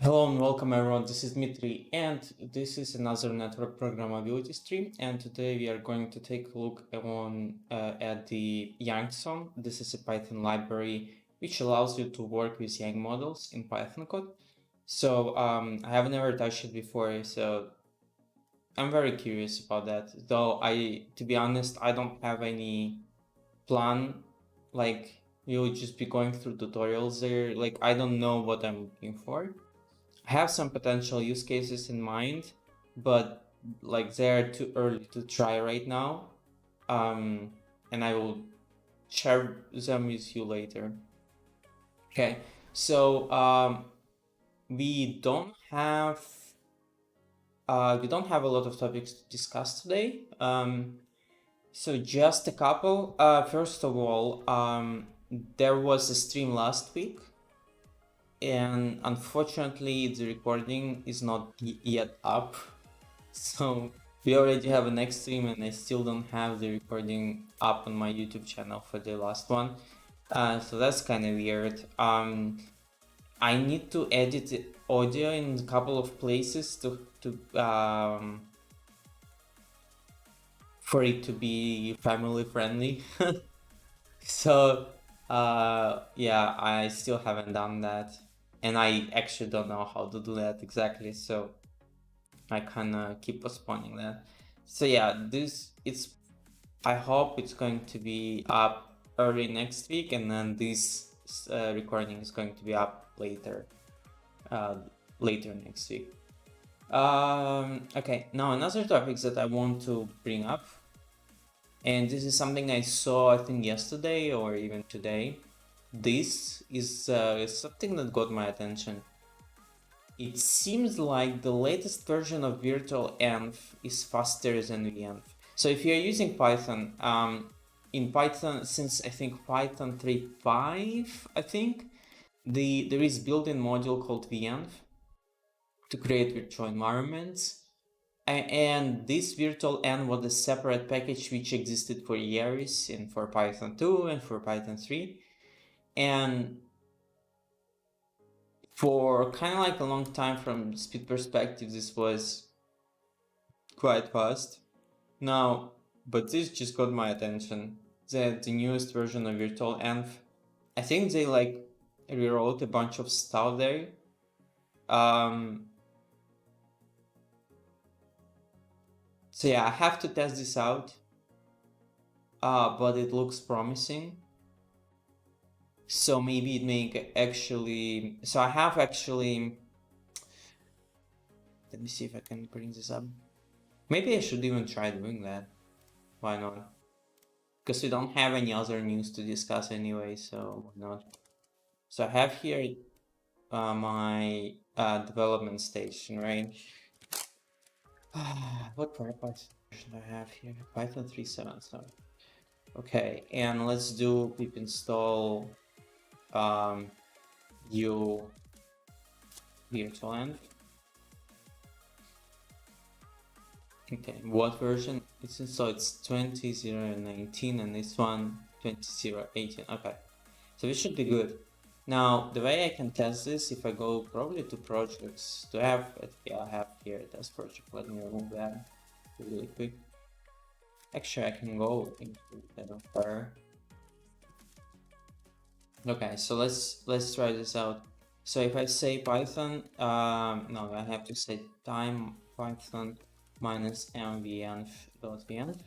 Hello and welcome everyone, this is Dmitry and this is another network programmability stream, and today we are going to take a look at the yangson. This is a Python library which allows you to work with Yang models in Python code. So I have never touched it before, so I'm very curious about that, though to be honest, I don't have any plan. Like, you'll just be going through tutorials there. Like, I don't know what I'm looking for. I have some potential use cases in mind, but like they're too early to try right now. And I will share them with you later. Okay, so we don't have a lot of topics to discuss today. So just a couple. First of all, there was a stream last week, and unfortunately the recording is not yet up. So we already have a next stream and I still don't have the recording up on my YouTube channel for the last one. So that's kind of weird. I need to edit the audio in a couple of places for it to be family friendly. So yeah, I still haven't done that, and I actually don't know how to do that exactly, so I kind of keep postponing that. So yeah, I hope it's going to be up early next week, and then this recording is going to be up later next week. Okay, now another topic that I want to bring up, and this is something I saw I think yesterday or even today. This is something that got my attention. It seems like the latest version of virtualenv is faster than venv. So if you're using Python, in Python, since I think Python 3.5, I think, there is built-in module called venv to create virtual environments. And this virtualenv was a separate package which existed for years and for Python 2 and for Python 3. And for kind of like a long time from speed perspective, this was quite fast. Now, but this just got my attention. The newest version of virtualenv, I think they like rewrote a bunch of stuff there. So yeah, I have to test this out. But it looks promising. So maybe it may actually. So I have actually. Let me see if I can bring this up. Maybe I should even try doing that. Why not? Because we don't have any other news to discuss anyway, so why not? So I have here my development station, right? What Python version do I have here? Python 3.7. Okay, and let's do pip install u virtualenv. Okay, what version? So it's 20.0.19 and this one 20.0.18. Okay, so this should be good. Now, the way I can test this, if I go probably to projects, do I have it? Yeah, I have here a test project. Let me remove that really quick. Actually, I can go into developer. Okay, so let's try this out. So if I say Python, no, I have to say time Python minus mvenv.venv.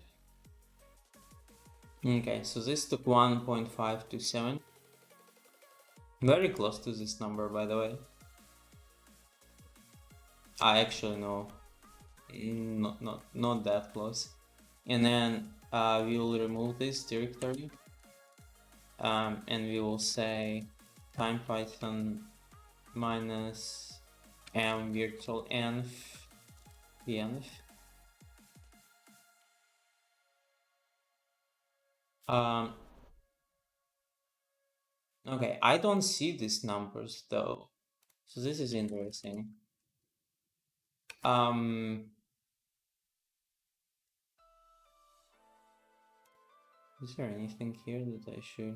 Okay, so this took 1.527. Very close to this number, by the way. I actually know, not that close. And then we will remove this directory, and we will say time Python minus m virtualenv venv. Okay, I don't see these numbers though, so this is interesting. Is there anything here that I should?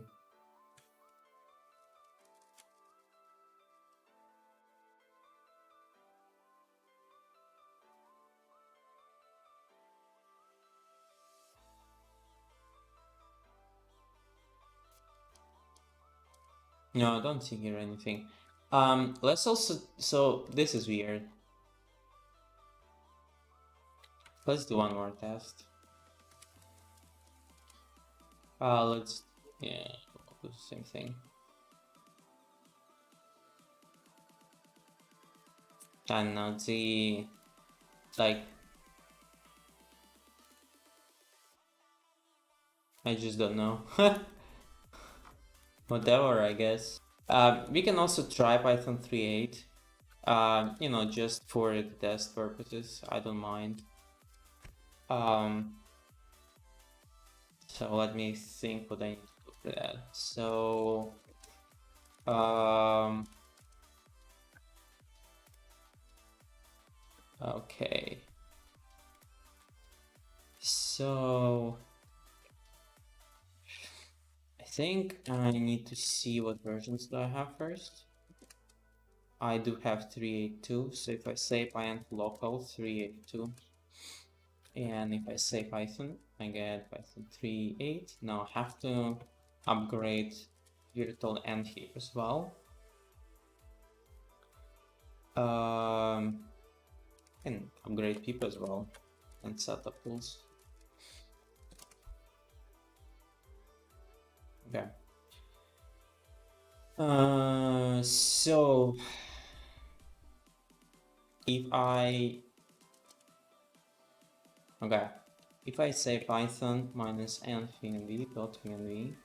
No, I don't see here anything. Let's also, so this is weird. Let's do one more test. Let's, yeah, do the same thing. And now the, like, I just don't know. Whatever, I guess. We can also try Python 3.8. You know, just for the test purposes. I don't mind. So let me think what I need to do for that. So, okay. So, I think I need to see what versions do I have first. I do have 3.8.2, so if I say python local 3.8.2, and if I say Python, I get Python 3.8. Now I have to upgrade virtualenv here as well. And upgrade pip as well, and setup tools. Okay. So if I say python minus env venv dot venv,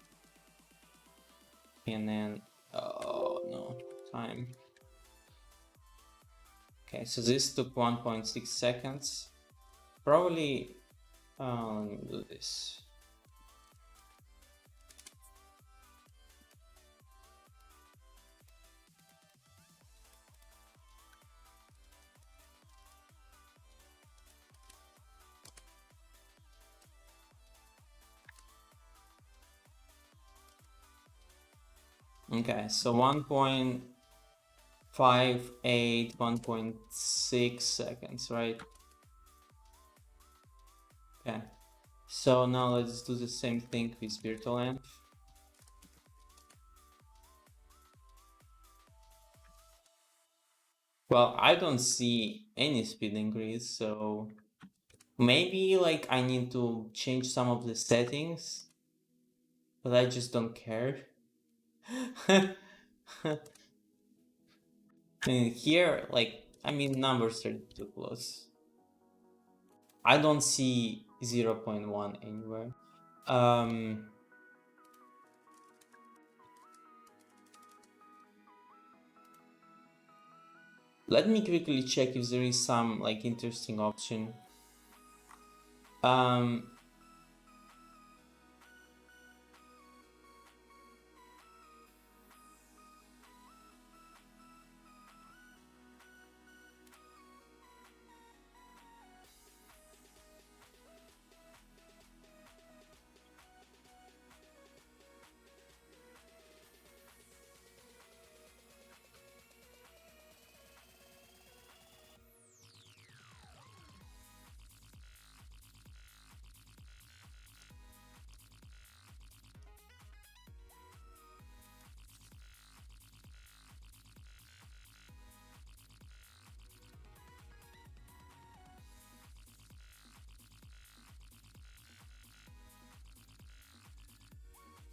and then oh no, time. Okay, so this took 1.6 seconds. Probably let me do this. Okay, so 1.58, 1.6 seconds, right? Okay, so now let's do the same thing with virtualenv. Well, I don't see any speed increase, so maybe like I need to change some of the settings, but I just don't care. And here, like, I mean, numbers are too close. I don't see 0.1 anywhere. Let me quickly check if there is some like interesting option.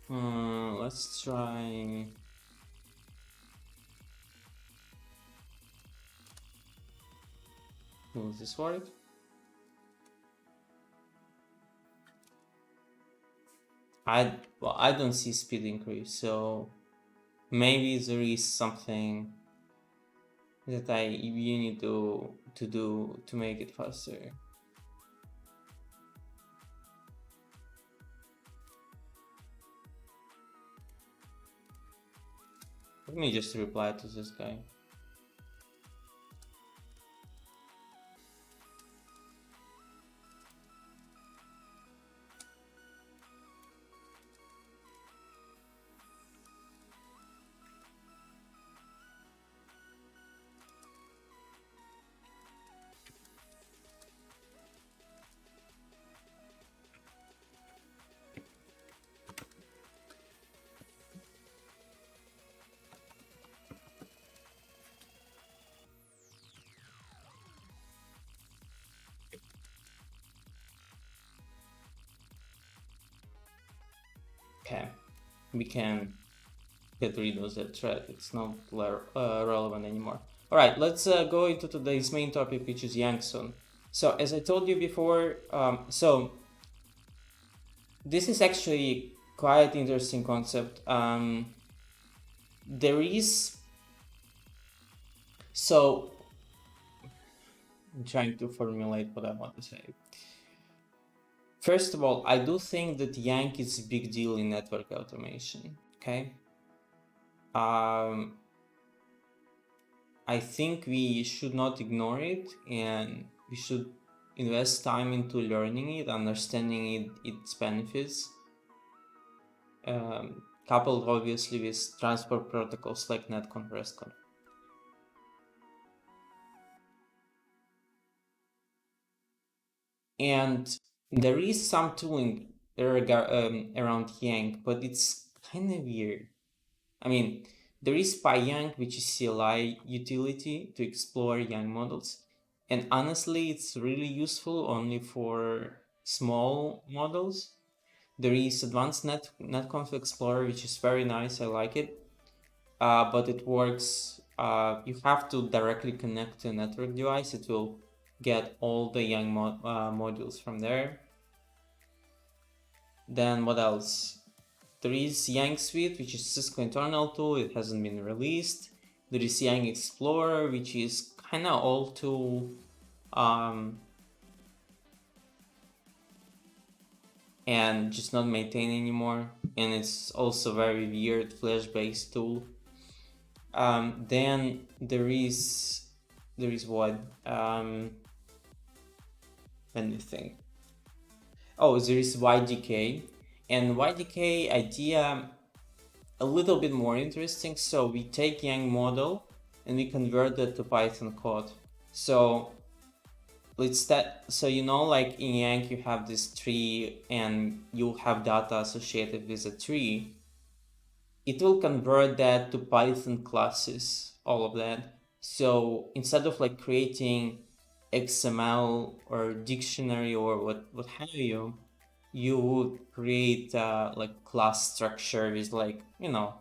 Let's try. Will this work? I don't see speed increase, so maybe there is something that you need to do to make it faster. Let me just reply to this guy. Okay, we can get rid of that thread. It's not relevant anymore. All right, let's go into today's main topic, which is yangson. So as I told you before, so this is actually quite interesting concept. There is, so I'm trying to formulate what I want to say. First of all, I do think that yank is a big deal in network automation. Okay. I think we should not ignore it, and we should invest time into learning it, understanding its benefits, coupled obviously with transport protocols like NETCONF, RESTCONF. And there is some tooling around Yank, but it's kind of weird. I mean, there is PyYank, which is CLI utility to explore Yang models. And honestly, it's really useful only for small models. There is Advanced NetConf Explorer, which is very nice. I like it. But it works, you have to directly connect to a network device. It will get all the Yang modules from there. Then what else? There is Yang Suite, which is Cisco internal tool. It hasn't been released. There is Yang Explorer, which is kind of old tool. And just not maintained anymore. And it's also very weird Flash-based tool. Then there is what? Let me think. Oh, there is YDK, and YDK idea a little bit more interesting. So we take Yang model and we convert that to Python code. So let's so like in Yang you have this tree and you have data associated with a tree. It will convert that to Python classes, all of that. So instead of like creating XML or dictionary or what have you, you would create like class structure with like,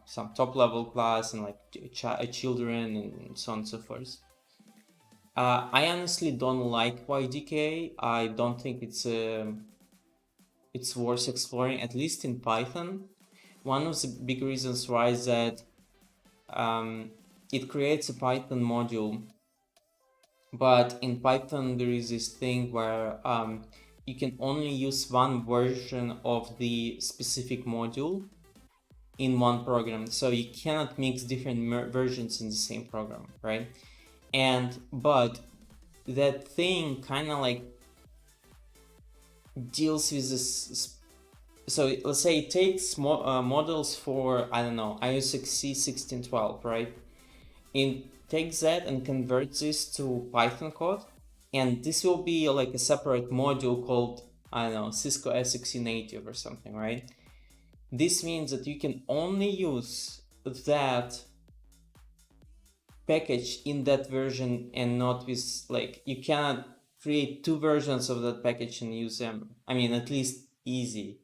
some top level class and like children and so on and so forth. I honestly don't like YDK. I don't think it's worth exploring, at least in Python. One of the big reasons why is that it creates a Python module, but in Python there is this thing where you can only use one version of the specific module in one program, so you cannot mix different versions in the same program, right? But that thing kind of like deals with this. So let's say it takes models for, I don't know, IOSXC 1612, right? It takes that and converts this to Python code, and this will be like a separate module called, I don't know, Cisco SXC native or something, right? This means that you can only use that package in that version and not with, like, you cannot create two versions of that package and use them. I mean, at least easy.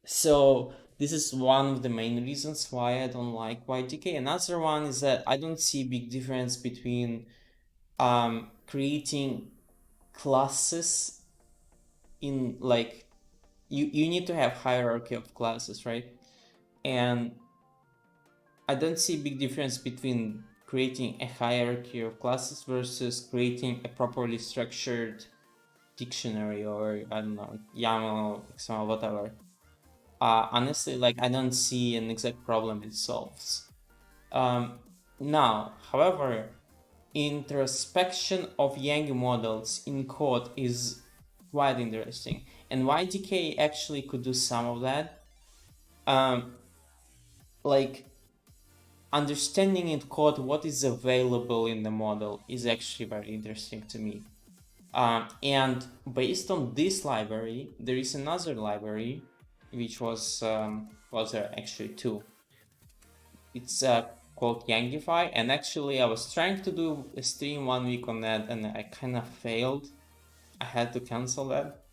So this is one of the main reasons why I don't like YDK. Another one is that I don't see big difference between creating classes in, like, you need to have hierarchy of classes, right? And I don't see big difference between creating a hierarchy of classes versus creating a properly structured dictionary or, I don't know, YAML, XML, whatever. Honestly, like, I don't see an exact problem it solves. Now, however, introspection of Yang models in code is quite interesting, and YDK actually could do some of that. Like, understanding in code what is available in the model is actually very interesting to me. And based on this library, there is another library which was there actually two. It's called Yangify, and actually I was trying to do a stream 1 week on that and I kind of failed. I had to cancel that.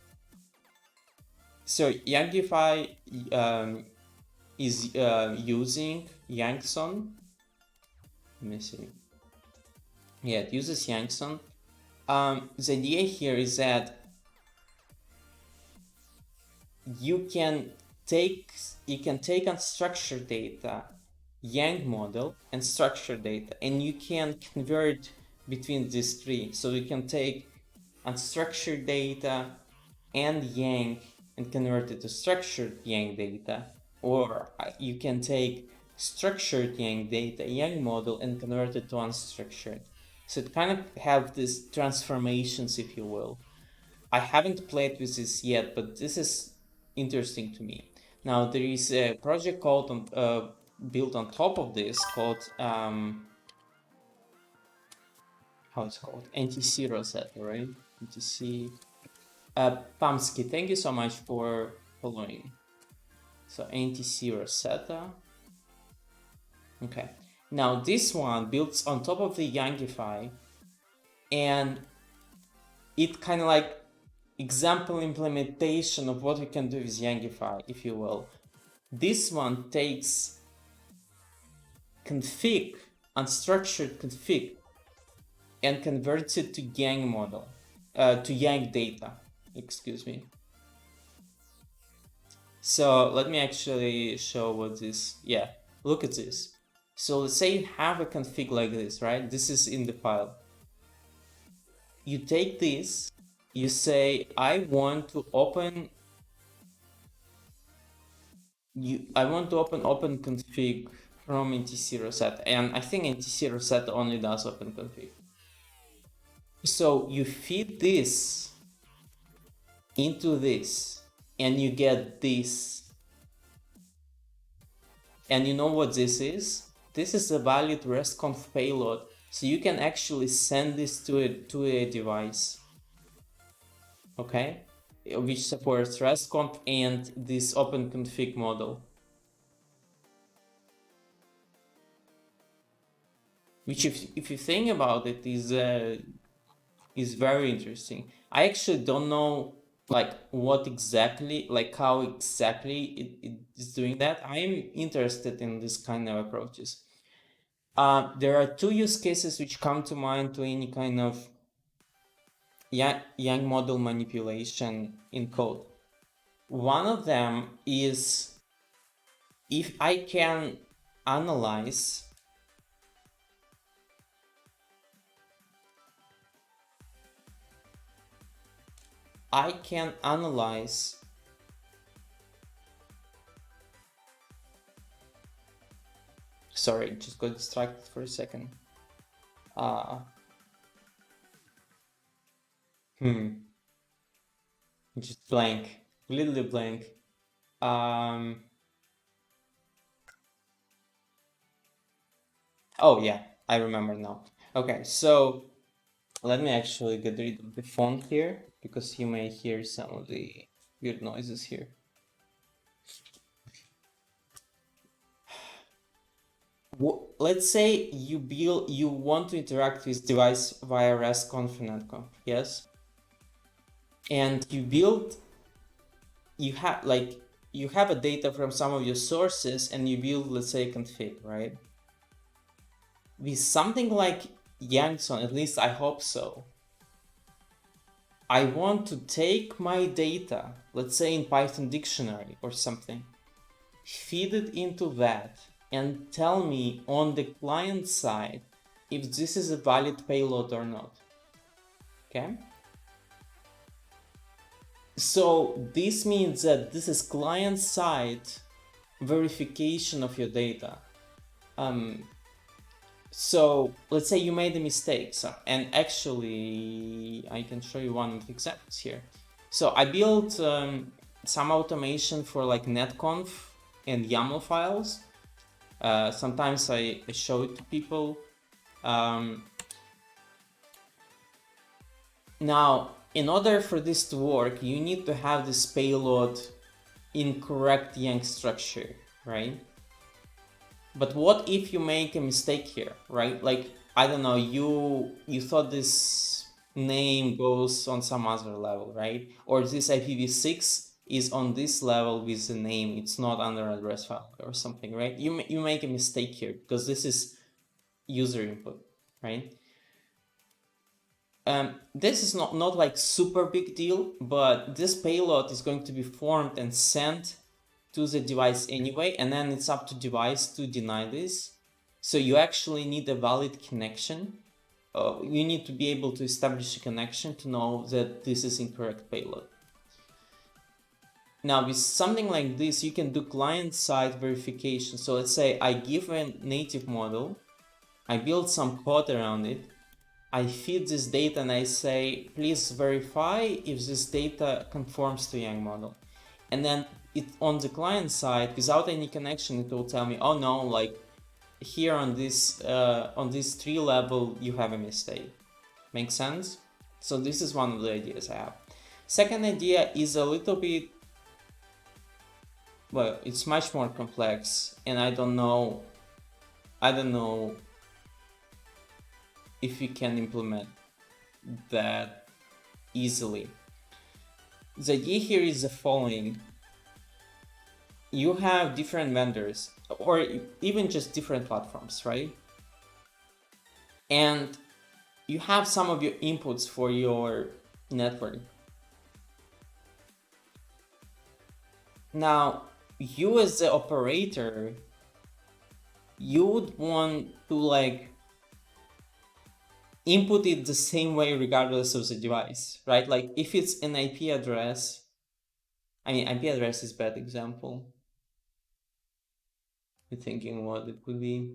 So Yangify is using yangson. Let me see. Yeah, it uses yangson. The idea here is that you can take unstructured data, Yang model, and structured data, and you can convert between these three. So you can take unstructured data and Yang and convert it to structured Yang data, or you can take structured Yang data, Yang model, and convert it to unstructured. So it kind of have these transformations, if you will. I haven't played with this yet, but this is interesting to me. Now there is a project called built on top of this called how it's called, NTC Rosetta, right? NTC. Pamsky, thank you so much for following. So NTC Rosetta. Okay. Now this one builds on top of the Yangify, and it kind of like example implementation of what we can do with Yangify, if you will. This one takes config, unstructured config, and converts it to Yang model, to Yang data, excuse me. So let me actually show what this, yeah, look at this. So let's say you have a config like this, right? This is in the file. You take this, you say, I want to open openconfig from NTC Rosetta, and I think NTC Rosetta only does openconfig. So you feed this into this, and you get this. And you know what this is? This is a valid RESTconf payload, so you can actually send this to a device, okay, which supports RESTconf and this openconfig model, which if you think about it is very interesting. I actually don't know like what exactly, like how exactly it is doing that. I'm interested in this kind of approaches. There are two use cases which come to mind to any kind of Yang model manipulation in code. One of them is if I can analyze sorry, just got distracted for a second. Just blank, literally blank. Oh yeah, I remember now. Okay, so let me actually get rid of the font here because you may hear some of the weird noises here. Let's say you want to interact with device via RESTconf and NETCONF, yes? And you have a data from some of your sources and you build, let's say, a config, right? With something like yangson, at least I hope so, I want to take my data, let's say in Python dictionary or something, feed it into that, and tell me on the client side if this is a valid payload or not. Okay? So this means that this is client side verification of your data. So let's say you made a mistake. And actually, I can show you one of the examples here. So I built some automation for like NetConf and YAML files. Sometimes I show it to people. Now, in order for this to work, you need to have this payload in correct Yang structure, right? But what if you make a mistake here, right? Like, I don't know, you thought this name goes on some other level, right? Or this IPv6 is on this level with the name. It's not under address file or something, right? You make a mistake here because this is user input, right? This is not like super big deal, but this payload is going to be formed and sent to the device anyway, and then it's up to device to deny this. So you actually need a valid connection. You need to be able to establish a connection to know that this is incorrect payload. Now with something like this, you can do client-side verification. So let's say I give a native model, I build some code around it, I feed this data and I say, please verify if this data conforms to Yang model. And then it on the client side, without any connection, it will tell me, oh no, like here on this tree level, you have a mistake. Make sense? So this is one of the ideas I have. Second idea is a little bit, well, it's much more complex, and I don't know if we can implement that easily. The idea here is the following. You have different vendors, or even just different platforms, right? And you have some of your inputs for your network. Now, you as the operator, you would want to like input it the same way regardless of the device, right? Like if it's an IP address, I mean, IP address is a bad example. You're thinking what it could be.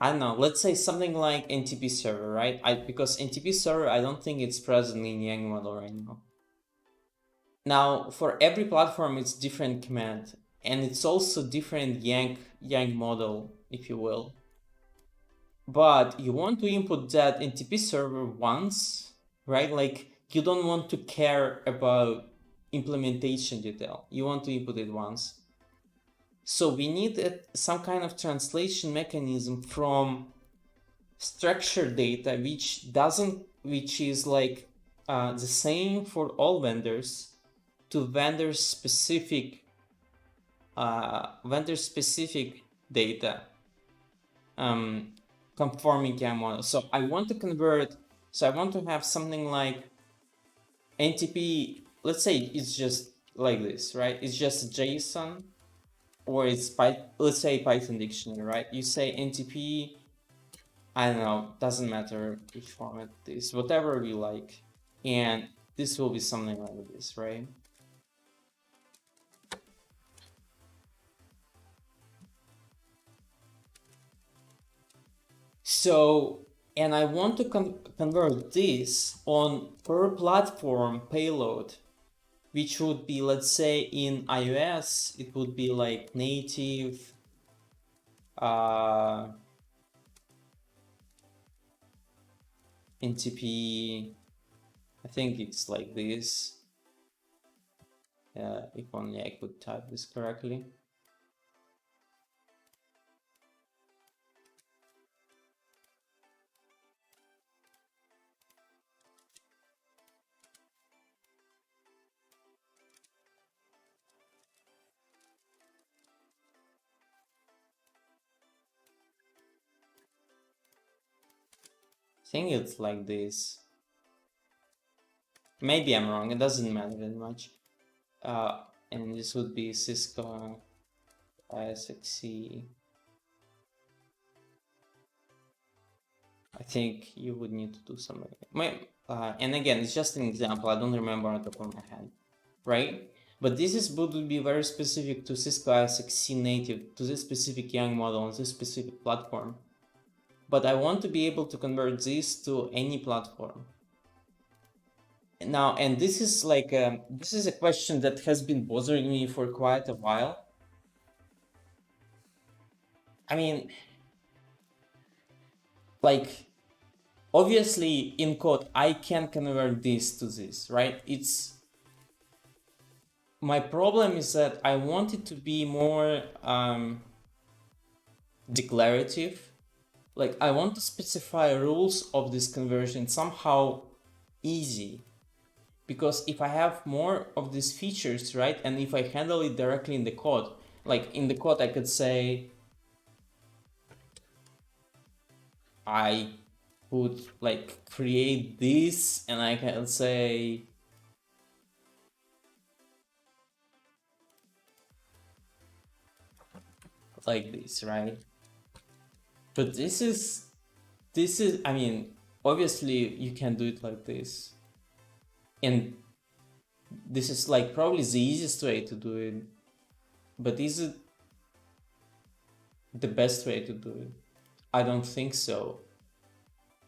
I don't know, let's say something like NTP server, right? Because NTP server, I don't think it's present in Yang model right now. Now, for every platform, it's different command, and it's also different Yang model, if you will. But you want to input that NTP server once, right? Like you don't want to care about implementation detail. You want to input it once. So we need some kind of translation mechanism from structured data, which is like the same for all vendors, to vendor specific data. Conforming Yang model. So I want to have something like NTP, let's say it's just like this, right? It's just JSON, or it's let's say Python dictionary, right? You say NTP, I don't know, doesn't matter which format it is, whatever we like. And this will be something like this, right? So, and I want to convert this on per platform payload, which would be, let's say in iOS, it would be like native, NTP, I think it's like this. If only I could type this correctly. I think it's like this. Maybe I'm wrong, it doesn't matter that much. And this would be Cisco ISXC. I think you would need to do something. And again, it's just an example. I don't remember on the top of my head, right? But this would be very specific to Cisco ISXC native, to this specific Yang model on this specific platform. But I want to be able to convert this to any platform. Now, and this is like this is a question that has been bothering me for quite a while. I mean, like, obviously in code, I can convert this to this, right? My problem is that I want it to be more declarative. Like I want to specify rules of this conversion somehow easy. because if I have more of these features, right, and if I handle it directly in the code, like in the code I could say I would like create this, and I can say like this, right? But this is, I mean, obviously you can do it like this, and this is like probably the easiest way to do it, but is it the best way to do it? I don't think so.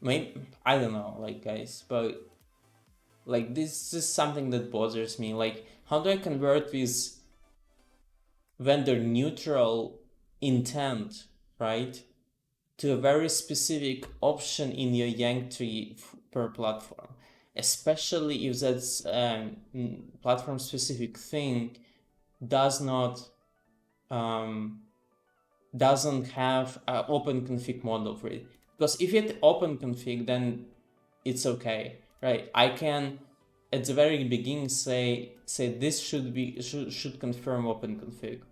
Maybe, I don't know, like, guys, but like this is something that bothers me. Like, how do I convert this vendor neutral intent, right, to a very specific option in your Yang tree per platform, especially if that's platform specific thing does not doesn't have an open config model for it. Because if it's open config, then it's okay, right? I can at the very beginning say this should confirm open config,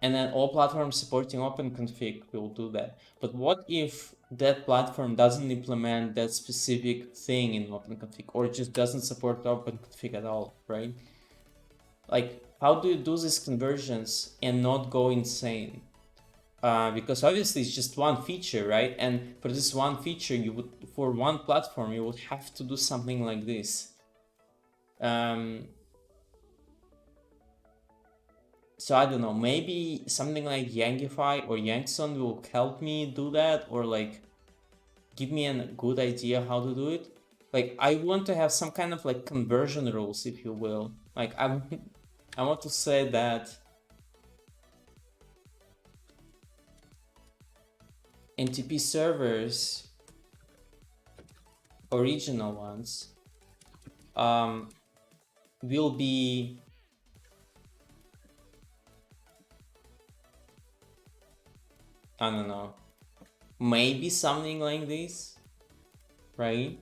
and then all platforms supporting openconfig will do that. But what if that platform doesn't implement that specific thing in openconfig, or just doesn't support openconfig at all, right? Like, how do you do these conversions and not go insane? Because obviously it's just one feature, right? And for this one feature, you would, for one platform, you would have to do something like this. So I don't know, maybe something like Yangify or Yangson will help me do that, or like give me a good idea how to do it. Like, I want to have some kind of like conversion rules, if you will. Like, I want to say that NTP servers, original ones, will be I don't know, maybe something like this, right?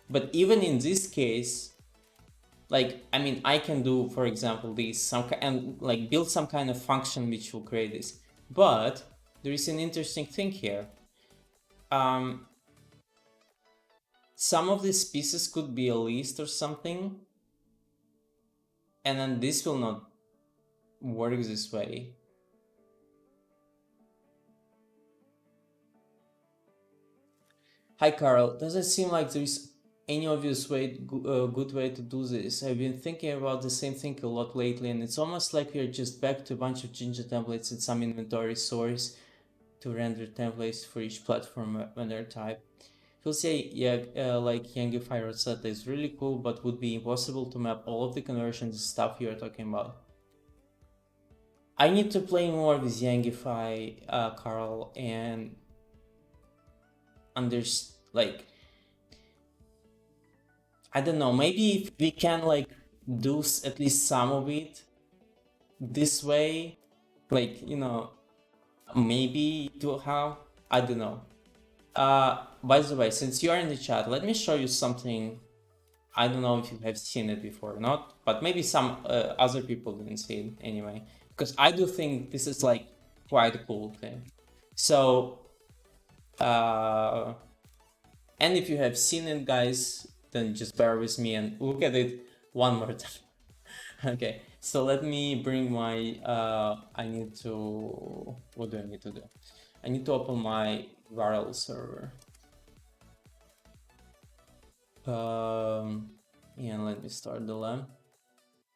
But even in this case, like, I mean, I can do, for example, this and like build some kind of function which will create this. But there is an interesting thing here. Some of these pieces could be a list or something, and then this will not work this way. Hi Carl, does it seem like there is any obvious way, good way to do this? I've been thinking about the same thing a lot lately, and it's almost like we're just back to a bunch of Jinja templates and some inventory source to render templates for each platform vendor type. He'll say, yeah, like Yangify Rosetta is really cool, but would be impossible to map all of the conversions and stuff you're talking about. I need to play more with Yangify, Carl, and like, I don't know, maybe if we can like do at least some of it this way, like, you know, maybe to how, I don't know. By the way, since you are in the chat, let me show you something. I don't know if you have seen it before or not, but maybe some other people didn't see it anyway, because I do think this is like quite a cool thing. So, and if you have seen it, guys, then just bear with me and look at it one more time. Okay, so let me bring my, I need to, what do I need to do? I need to open my Varel server. Yeah, let me start the lab.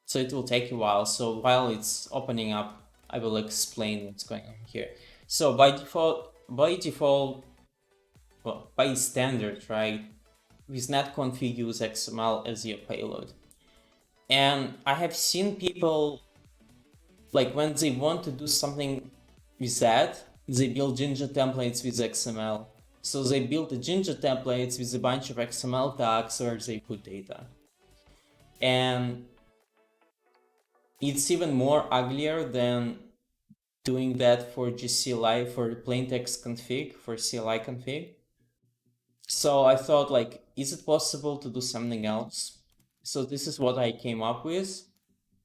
So it will take a while. So while it's opening up, I will explain what's going on here. So by default, well, by standard, right, with NetConf use XML as your payload. And I have seen people, like, when they want to do something with that, they build Jinja templates with XML. So they build the Jinja templates with a bunch of XML tags where they put data. And it's even more uglier than doing that for CLI, for plain text config, for CLI config. So I thought, like, is it possible to do something else? So this is what I came up with.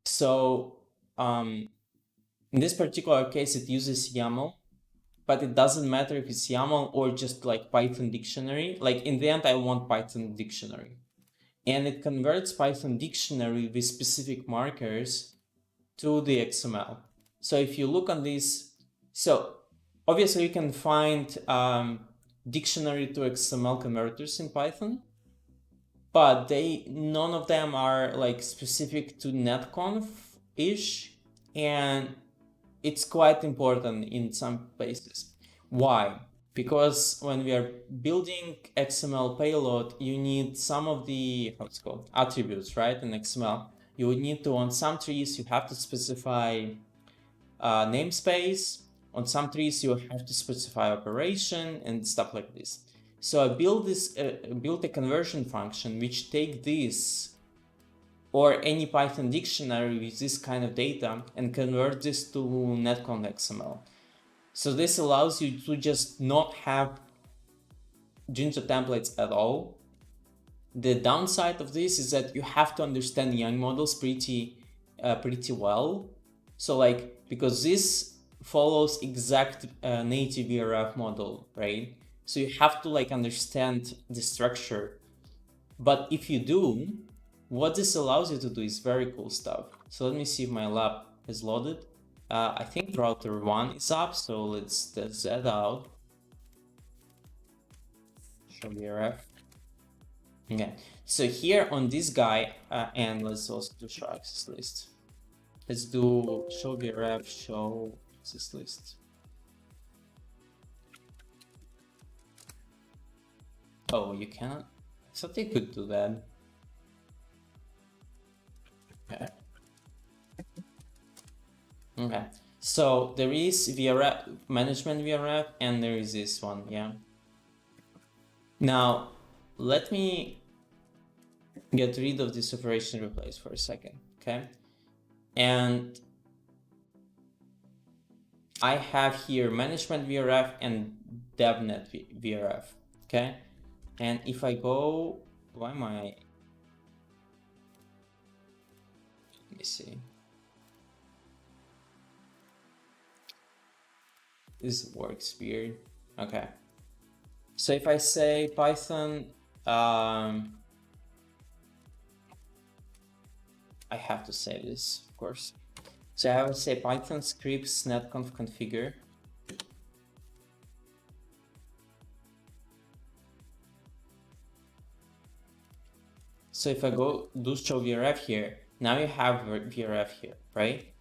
So in this particular case, it uses YAML, but it doesn't matter if it's YAML or just like Python dictionary. Like in the end, I want Python dictionary. And it converts Python dictionary with specific markers to the XML. So if you look on this, so obviously you can find dictionary to XML converters in Python, but none of them are like specific to NETCONF-ish, and it's quite important in some places. Why? Because when we are building XML payload, you need some of the, what's called, attributes, right, in XML. You would need to, on some trees, you have to specify namespace. On some trees, you have to specify operation and stuff like this. So I built a conversion function which take this or any Python dictionary with this kind of data and convert this to NETCONF XML. So this allows you to just not have Jinja templates at all. The downside of this is that you have to understand Yang models pretty well. So like, because this follows exact native VRF model, right? So you have to like understand the structure. But if you do, what this allows you to do is very cool stuff. So let me see if my lab is loaded. I think router 1 is up, so let's test that out. Show VRF. Okay, so here on this guy, and let's also do show access list. Let's do show VRF, show access list. Oh, you cannot? I thought they could do that. Okay. Okay, so there is VRF, management VRF, and there is this one, yeah. Now, let me get rid of this operation replace for a second, okay? And I have here management VRF and devnet VRF, okay? And if I go, why am I? Let me see. This works weird. Okay. So if I say Python, I have to save this, of course. So I would say Python scripts netconf configure. So if I go do show VRF here, now you have VRF here, right?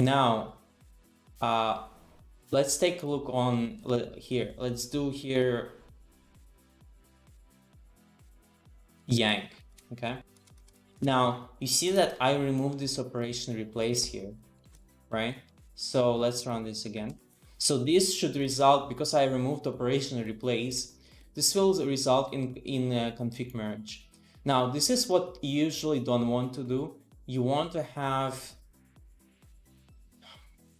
Now, let's take a look on here. Let's do here yank, okay? Now, you see that I removed this operation replace here, right? So let's run this again. So this should result, because I removed operation replace, this will result in config merge. Now, this is what you usually don't want to do. You want to have,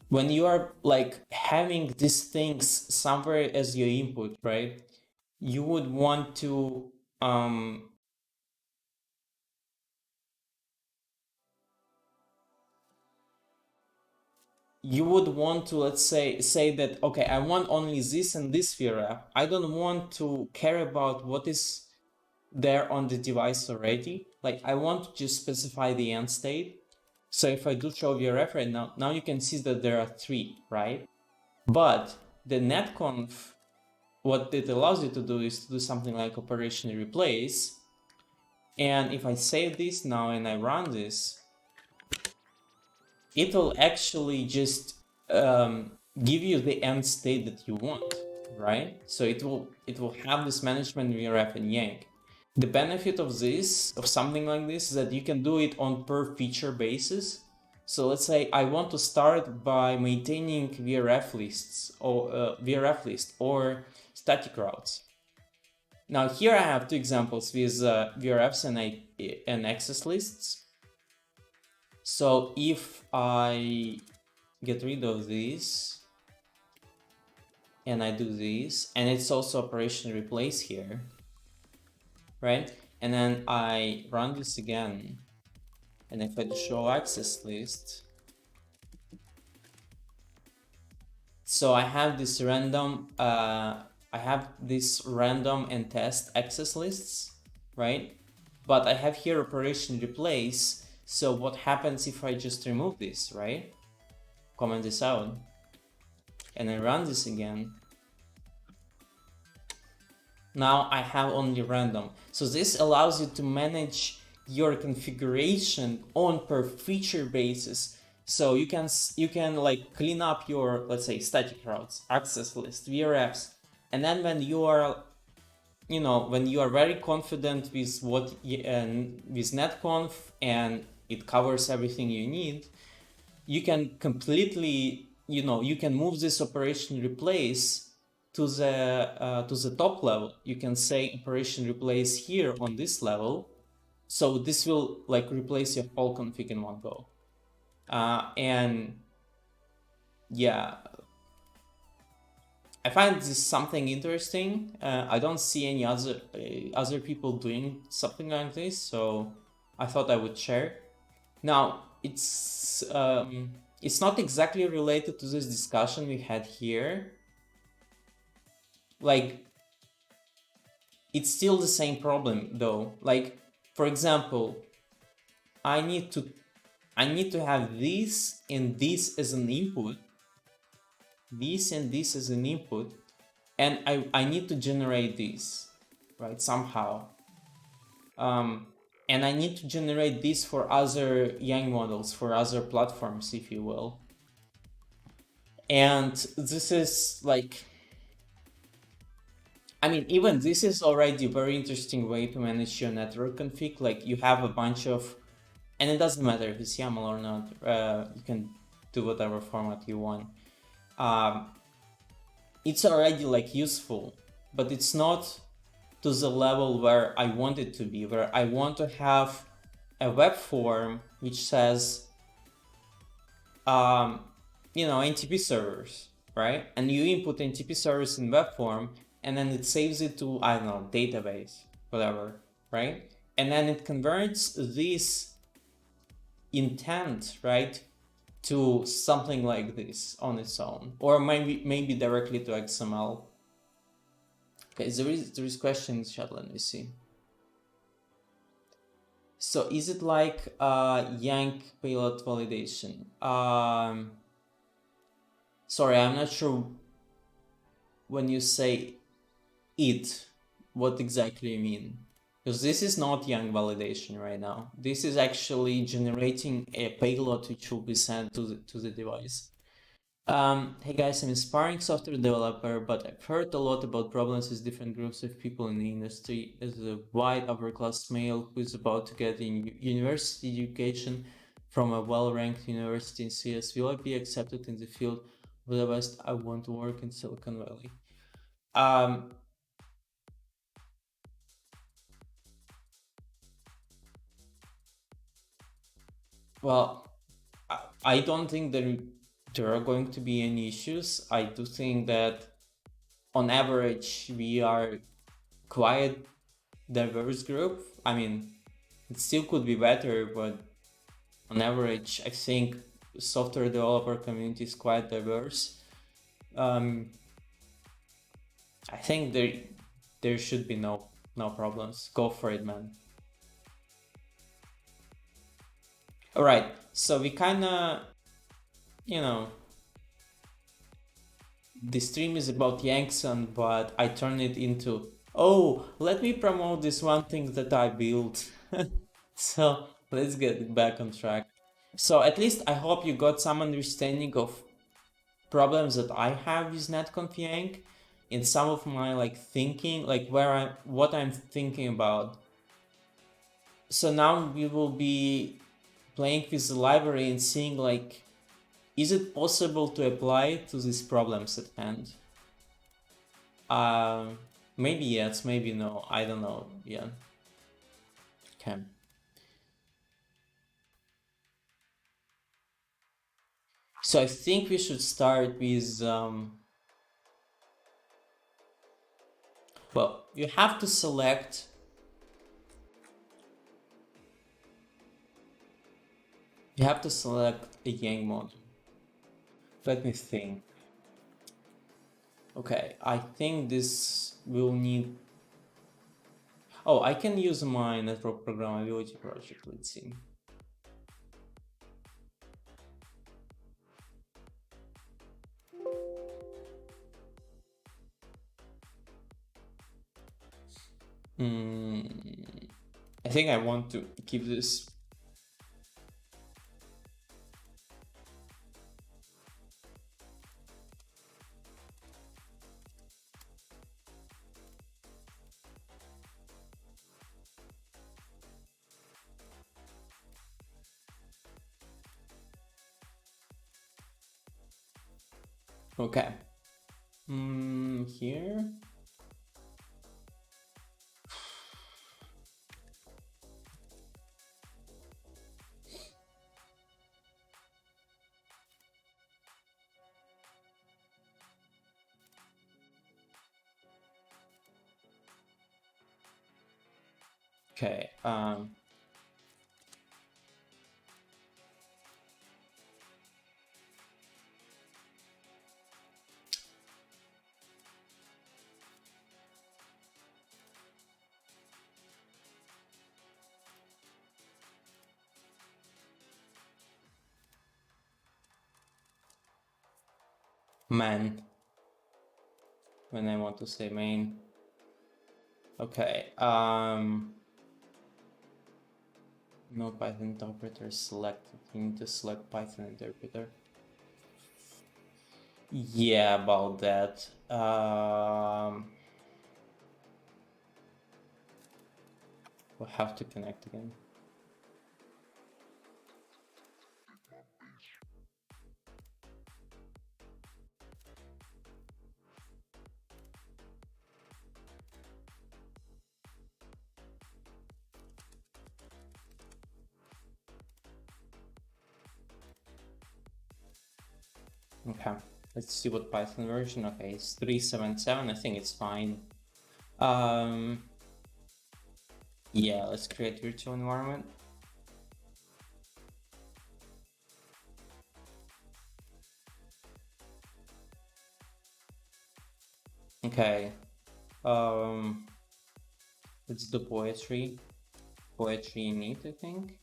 when you are like having these things somewhere as your input, right? You would want to let's say that, okay, I want only this and this VRF. I don't want to care about what is there on the device already. Like I want to just specify the end state. So if I do show VRF right now you can see that there are 3, right? But the NETCONF, what it allows you to do is to do something like operation replace. And if I save this now and I run this, it will actually just give you the end state that you want, right? So it will have this management VRF and yank. The benefit of this, of something like this, is that you can do it on per feature basis. So let's say I want to start by maintaining VRF lists or VRF list or static routes. Now here I have 2 examples with VRFs and access lists. So if I get rid of this, and I do this, and it's also operation replace here, right? And then I run this again, and if I show access list, so I have this random and test access lists, right? But I have here operation replace. So what happens if I just remove this, right? Comment this out, and I run this again. Now I have only random. So this allows you to manage your configuration on per feature basis. So you can like clean up your, let's say, static routes, access list, virefs, and then when you are very confident with with NETCONF and it covers everything you need, you can completely, you can move this operation replace to the top level. You can say operation replace here on this level, so this will like replace your whole config in one go. And yeah, I find this something interesting. I don't see any other people doing something like this, so I thought I would share. Now it's not exactly related to this discussion we had here. Like, it's still the same problem though. Like, for example, I need to have this and this as an input, this and this as an input, and I need to generate this, right, somehow. And I need to generate this for other Yang models, for other platforms, if you will. And this is like, I mean, even this is already a very interesting way to manage your network config. Like, you have a bunch of, and it doesn't matter if it's YAML or not, you can do whatever format you want. It's already like useful, but it's not to the level where I want it to be, where I want to have a web form which says, NTP servers, right? And you input NTP servers in web form, and then it saves it to, I don't know, database, whatever, right? And then it converts this intent, right, to something like this on its own, or maybe directly to XML. Okay, there is question in the chat. Let me see. So is it like Yank payload validation? Sorry, I'm not sure when you say it, what exactly you mean. Because this is not Yank validation right now. This is actually generating a payload which will be sent to the device. Hey guys, I'm an aspiring software developer, but I've heard a lot about problems with different groups of people in the industry. As a white upper class male who is about to get in university education from a well-ranked university in CS, will I be accepted in the field of the West? I want to work in Silicon Valley. Well, I don't think there are going to be any issues. I do think that on average we are quite diverse group. I mean, it still could be better, but on average, I think software developer community is quite diverse. I think there should be no problems. Go for it, man. All right, so we kind of, the stream is about yangson, but I turn it into, oh, let me promote this one thing that I built. So let's get back on track. So at least I hope you got some understanding of problems that I have with NetConf Yank in some of my like thinking, like what I'm thinking about. So now we will be playing with the library and seeing like, is it possible to apply to these problems at hand? Maybe yes, maybe no, I don't know. Yeah. Okay. So I think we should start with, well, you have to select a yang model. Let me think. Okay, I think this will need. Oh, I can use my network programmability project. Let's see. I think I want to keep this. Okay. Here. Okay. Man. When I want to say main. Okay. No Python interpreter selected. You need to select Python interpreter. Yeah, about that. We'll have to connect again. Okay, let's see what Python version. Okay, it's 3.7.7. I think it's fine. Yeah, let's create virtual environment. Okay. Let's do poetry. Poetry init, I think.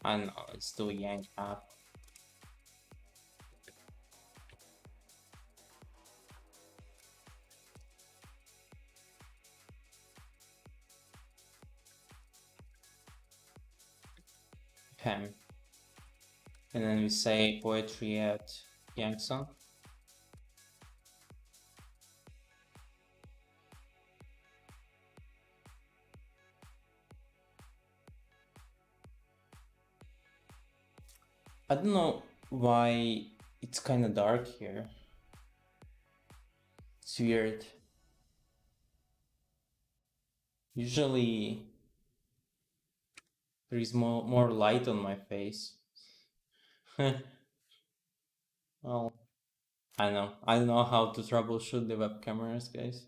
I don't know, let's do yank app. Okay. And then we say poetry at yangson. I don't know why it's kind of dark here. It's weird. Usually there is more light on my face. Well, I don't know how to troubleshoot the web cameras, guys.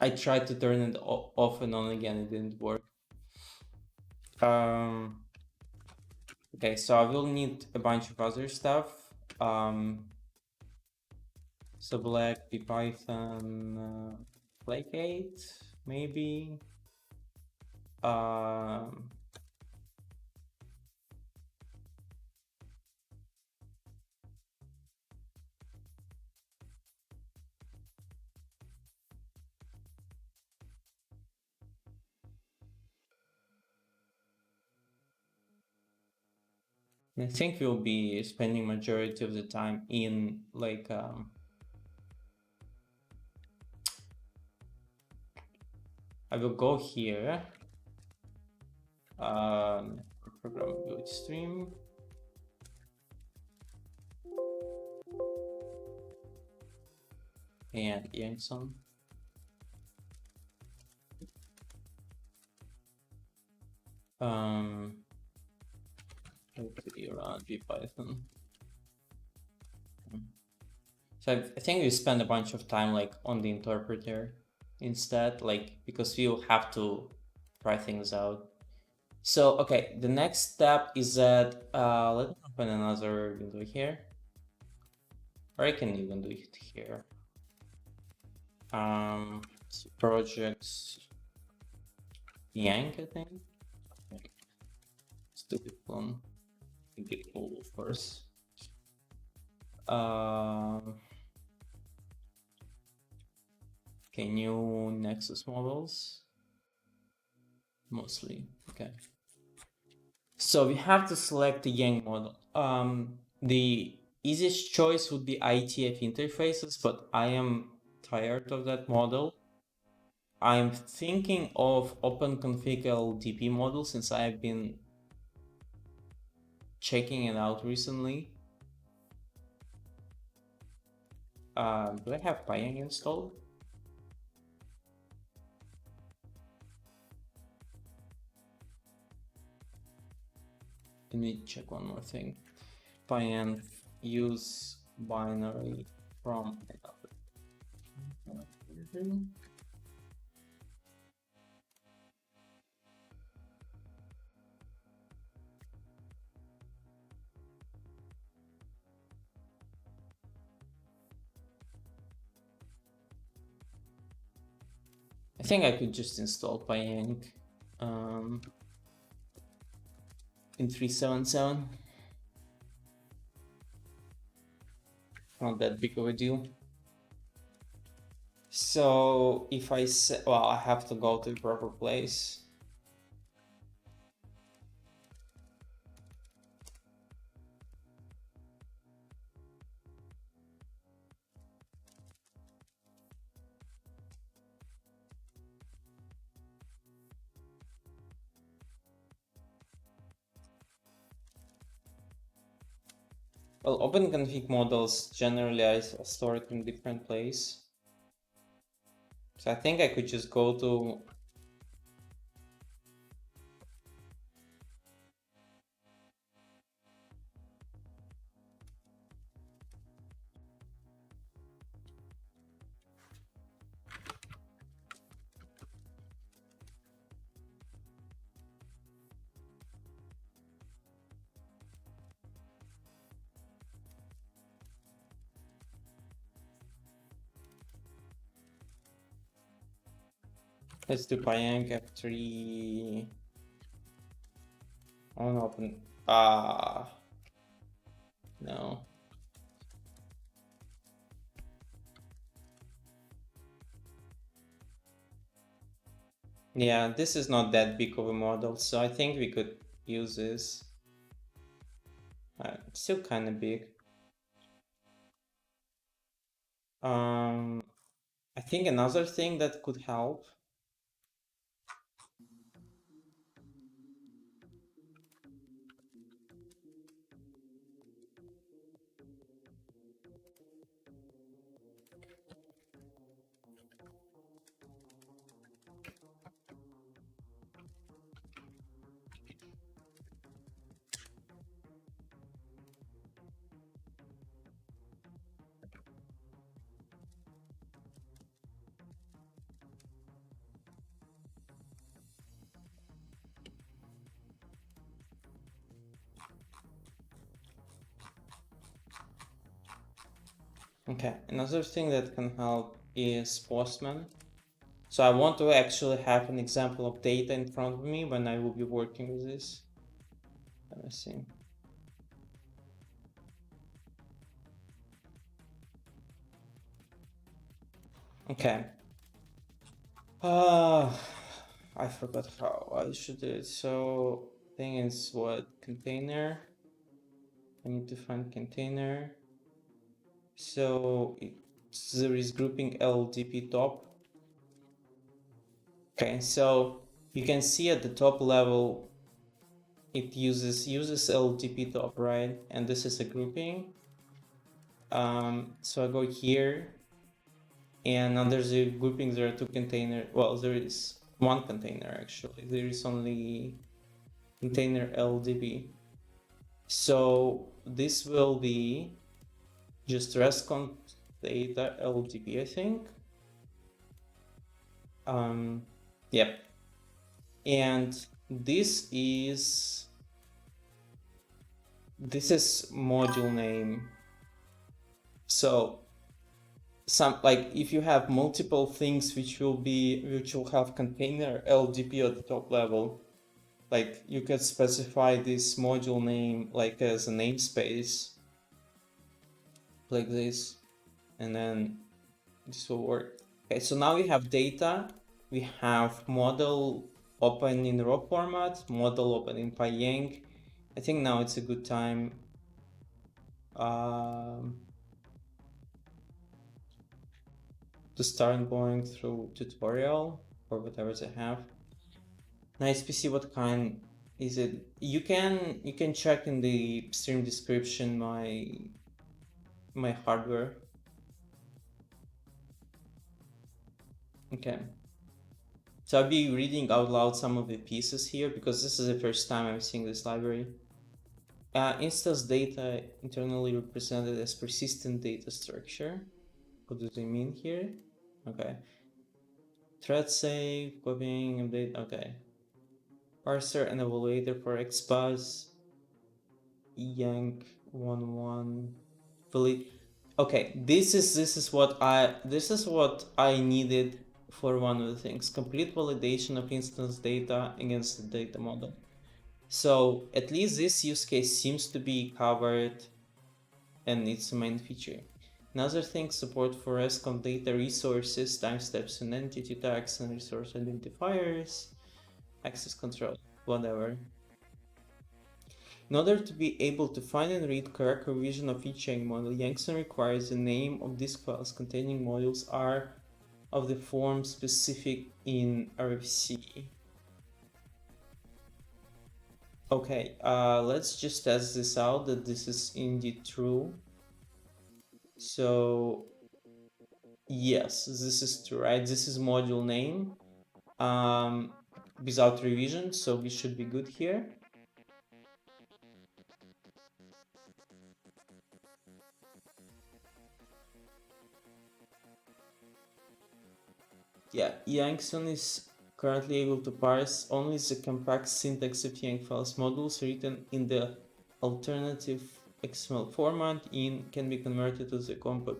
I tried to turn it off and on again, it didn't work. Okay, so I will need a bunch of other stuff. So black python placate, maybe. I think we'll be spending majority of the time in like I will go here, programmability stream. and yangson. Okay, around Python. So I think we spend a bunch of time like on the interpreter instead, like because we will have to try things out. So okay, the next step is that let me open another window here, or I can even do it here. So projects yank, I think. Stupid one. Get all, of course. Okay, new Nexus models. Mostly, okay. So we have to select the Yang model. The easiest choice would be IETF interfaces, but I am tired of that model. I'm thinking of openconfig-lldp model since I've been checking it out recently. Do I have Python installed? Let me check one more thing. Python use binary from another. I think I could just install Python in 377. Not that big of a deal. So if I say, well, I have to go to the proper place. Well, openconfig models generally are stored in different place. So I think I could just go to let's do Python F3 on open. No. Yeah, this is not that big of a model, so I think we could use this. It's still kind of big. I think another thing that could help. Okay, another thing that can help is Postman. So I want to actually have an example of data in front of me when I will be working with this. Let me see. Okay. I forgot how I should do it. So thing is what container. I need to find container. So there is grouping LDP top. Okay, so you can see at the top level it uses LDP top, right? And this is a grouping. So I go here And under the grouping, there are two containers. Well, there is one container actually. There is only container LDP. So this will be just restconf data LDP, I think. Yep. And this is module name. So some, like, if you have multiple things which will have container LDP at the top level, like you could specify this module name like as a namespace like this, and then this will work. Okay, so now we have data, we have model open in raw format, model open in PyYang. I think now it's a good time to start going through tutorial or whatever they have. Nice PC, what kind is it? You can check in the stream description my hardware. Okay. So I'll be reading out loud some of the pieces here because this is the first time I'm seeing this library. Instance data internally represented as persistent data structure. What do they mean here? Okay. Thread save, copying, update, okay. Parser and evaluator for XBuzz, yank11, okay, this is what I needed for one of the things. Complete validation of instance data against the data model. So at least this use case seems to be covered, and it's a main feature. Another thing, support for RESTCONF data resources, timestamps and entity tags and resource identifiers, access control, whatever. In order to be able to find and read correct revision of each Yang model, Yangson requires the name of disk files containing modules are of the form specific in RFC. Okay, let's just test this out, that this is indeed true. So yes, this is true, right? This is module name without revision, so we should be good here. Yeah, Yangson is currently able to parse only the compact syntax of Yang files. Modules written in the alternative XML format can be converted to the compact.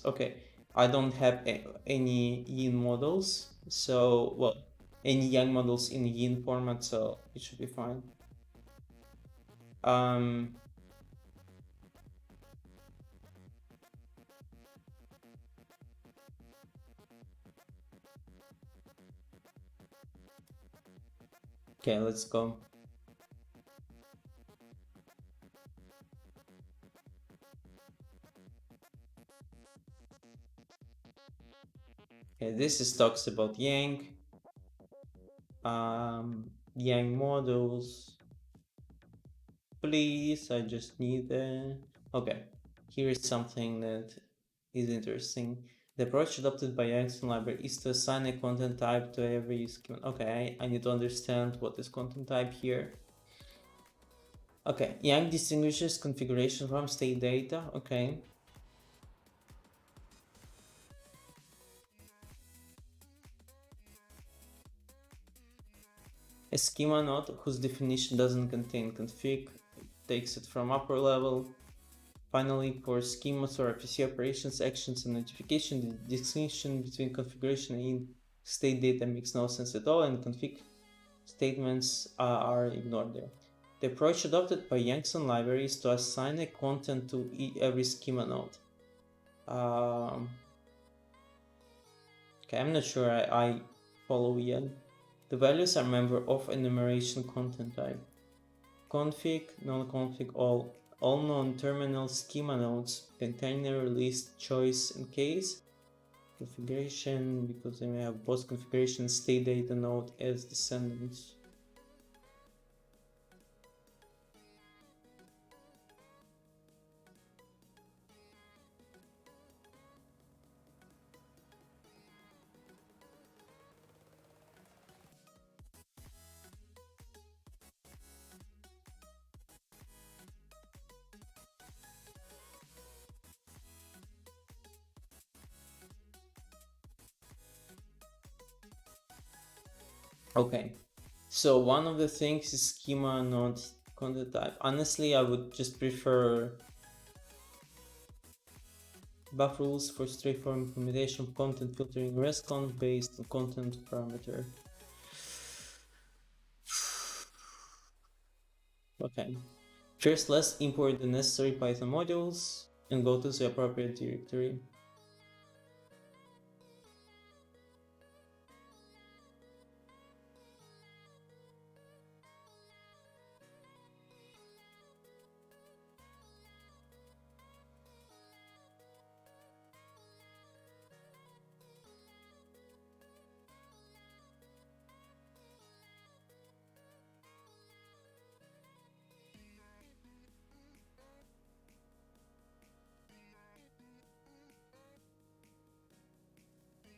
Okay, I don't have any yin models, so, well, any Yang models in yin format, so it should be fine. Okay, let's go. Okay, this is talks about Yang. Yang models. Please, I just need okay, here is something that is interesting. The approach adopted by Yangson library is to assign a content type to every schema. Okay, I need to understand what is content type here. Okay, Yang distinguishes configuration from state data. Okay. A schema node whose definition doesn't contain config takes it from upper level. Finally, for schemas or RPC operations, actions, and notification, the distinction between configuration and state data makes no sense at all, and config statements are ignored there. The approach adopted by Yangson library is to assign a content to every schema node. Okay, I'm not sure I follow yet. The values are member of enumeration content type. Config, non-config, all non-terminal schema nodes, container, list, choice, and case. Configuration, because they may have both configuration and state data node as descendants. Okay, so one of the things is schema, not content type. Honestly, I would just prefer buff rules for straightforward implementation, content filtering, resconf based on content parameter. Okay, first let's import the necessary Python modules and go to the appropriate directory.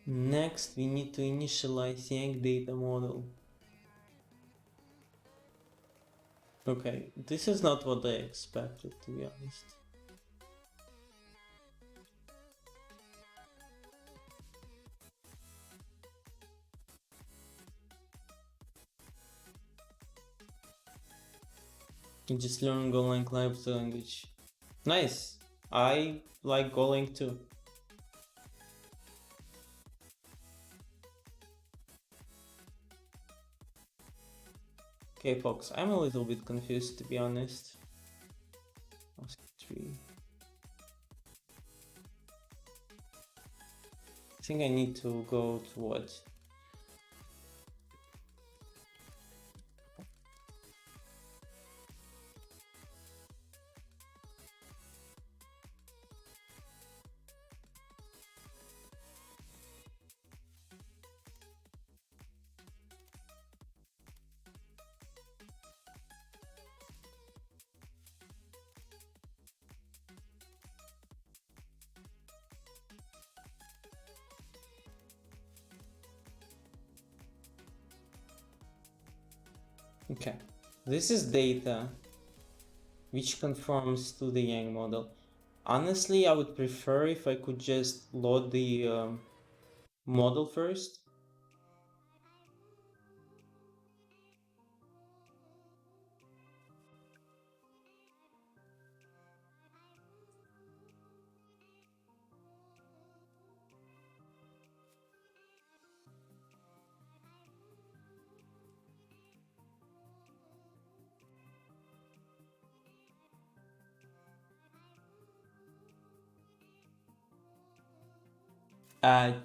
Next, we need to initialize Yang data model. Okay, this is not what I expected, to be honest. You just learn Golang library language. Nice. I like Golang too. Okay, folks, I'm a little bit confused, to be honest. Ask tree. I think I need to go to what? Okay, this is data which conforms to the Yang model. Honestly, I would prefer if I could just load the model first.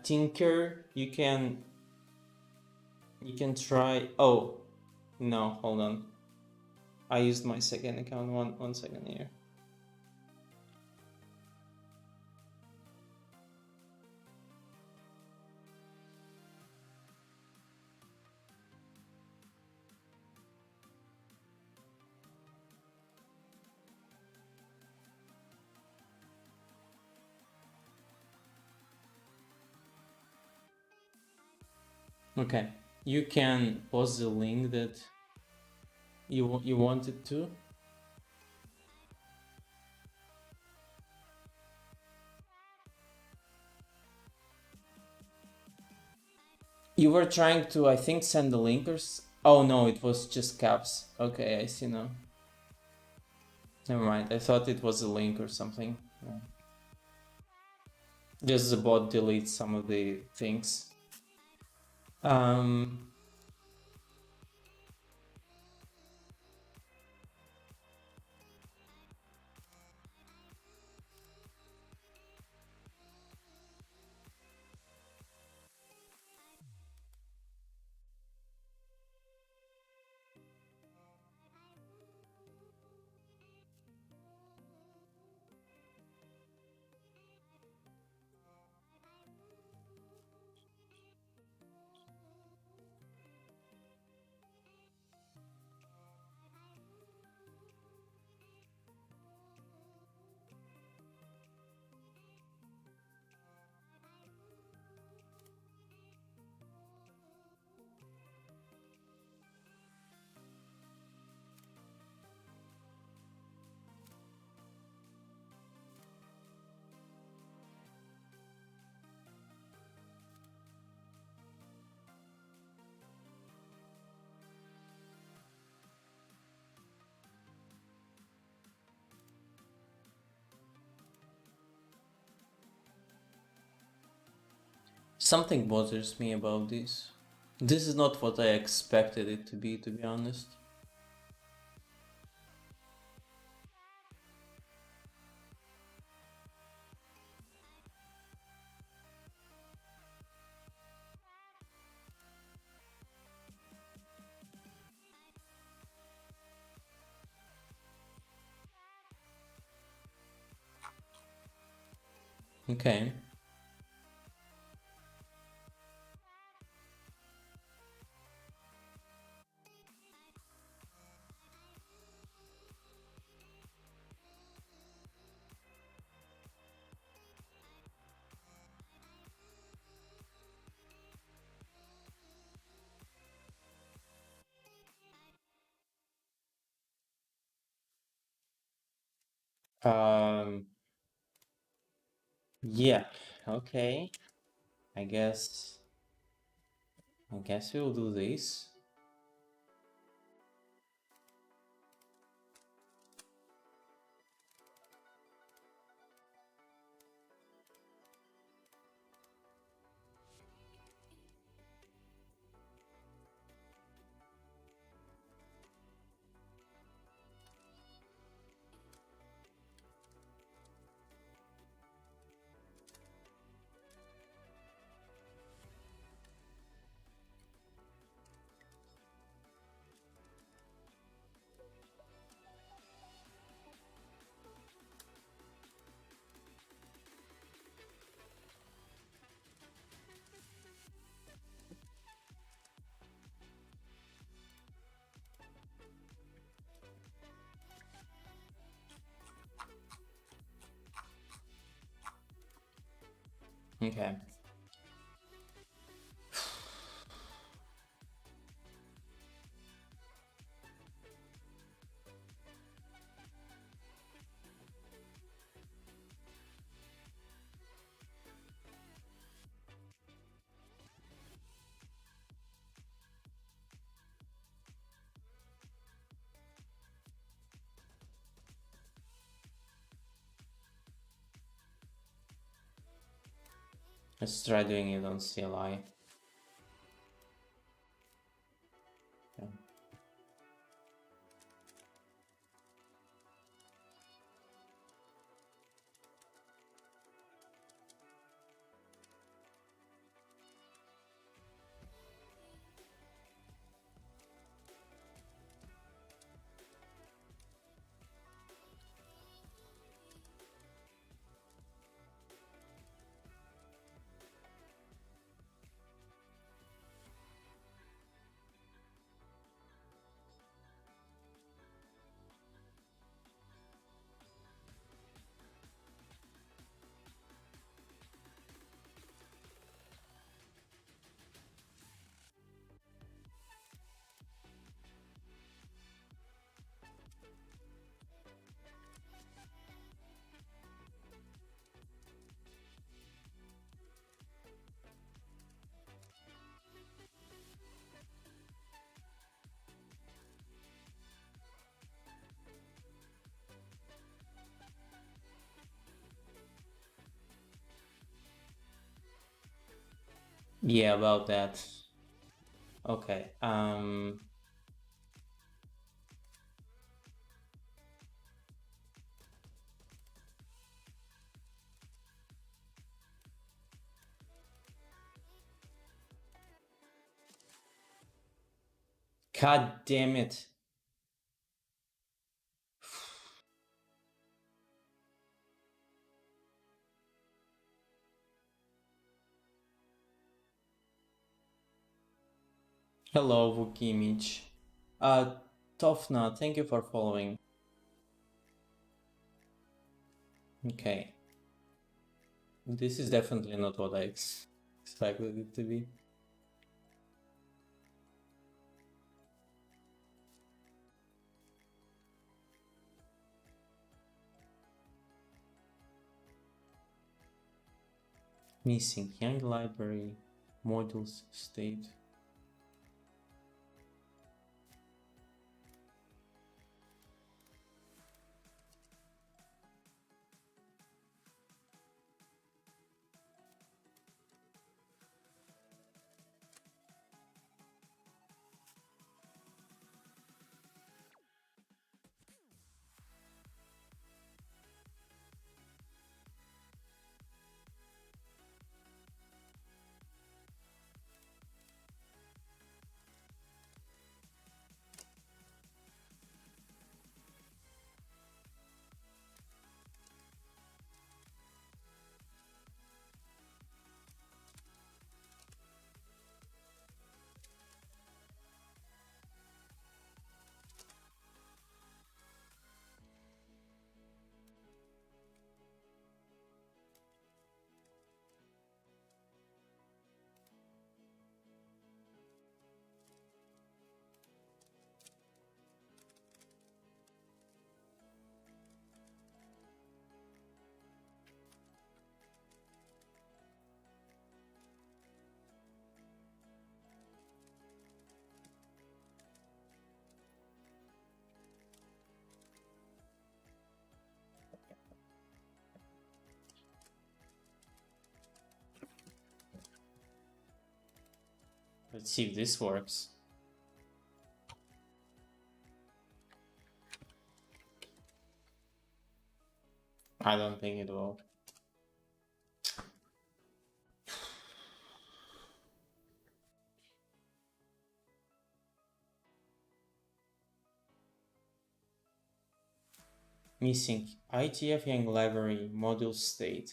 Tinker, you can try. Oh no, hold on. I used my second account. One second here. Okay, you can post the link that you wanted to. You were trying to, I think, send the link or oh no, it was just caps. Okay, I see now. Never mind. I thought it was a link or something. Yeah. Just the bot deletes some of the things. Something bothers me about this. This is not what I expected it to be honest. Okay. Um, yeah, okay. I guess we'll do this. Okay. Let's try doing it on CLI. Yeah. Yeah, about that. Okay. God damn it. Hello, Wookie Image. Tofna, thank you for following. Okay. This is definitely not what I expected it to be. Missing young library, modules, state. Let's see if this works. I don't think it will. Missing ITF Yang library module state.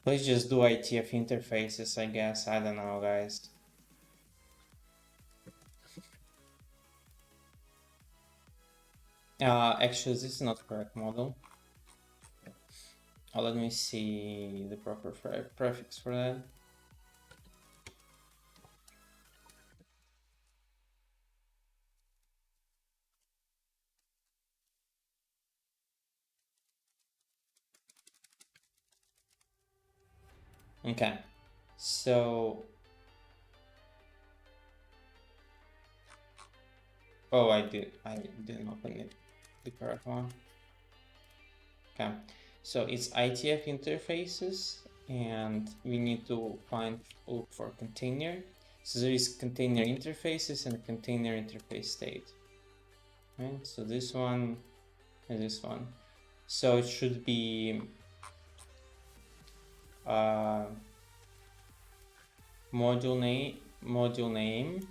Let's just do ITF interfaces, I guess. I don't know, guys. Actually, this is not correct model. Let me see the proper prefix for that. Okay, so I didn't open it, the correct one. Okay, so it's ITF interfaces, and we need to look for container. So there is container interfaces and container interface state. Right, so this one and this one. So it should be module name.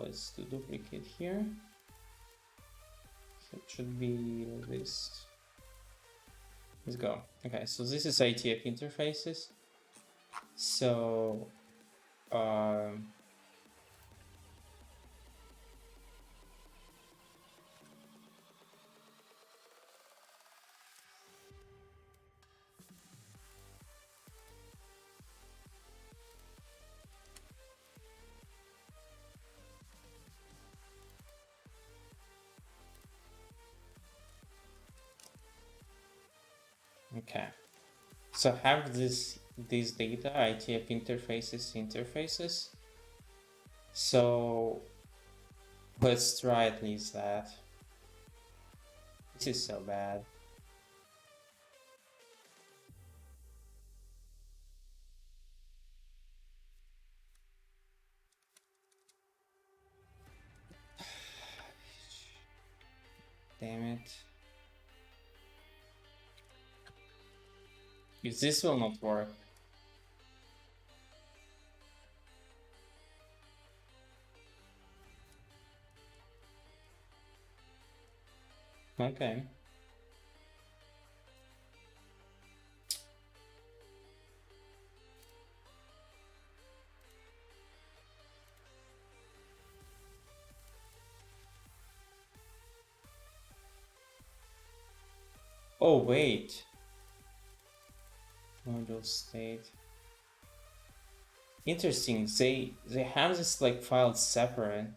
Let's do duplicate here. So it should be this. Let's go. Okay, so this is ITF interfaces. So okay, so have this data ITF interfaces. So let's try at least that. This is so bad. Damn it. If this will not work. Okay. Oh, wait. Module state. Interesting. They have this like file separate.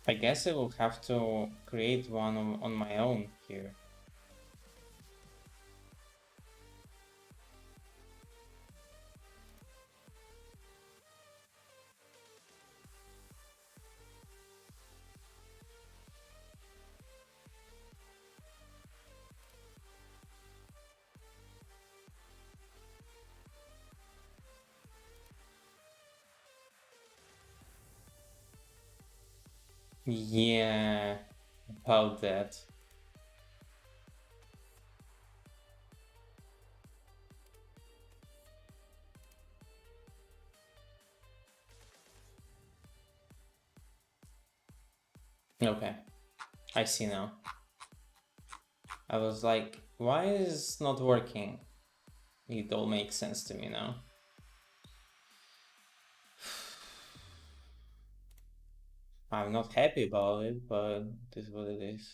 I guess I will have to create one on my own here. Yeah, about that. Okay, I see now. I was like, why is it not working? It all makes sense to me now. I'm not happy about it, but this is what it is.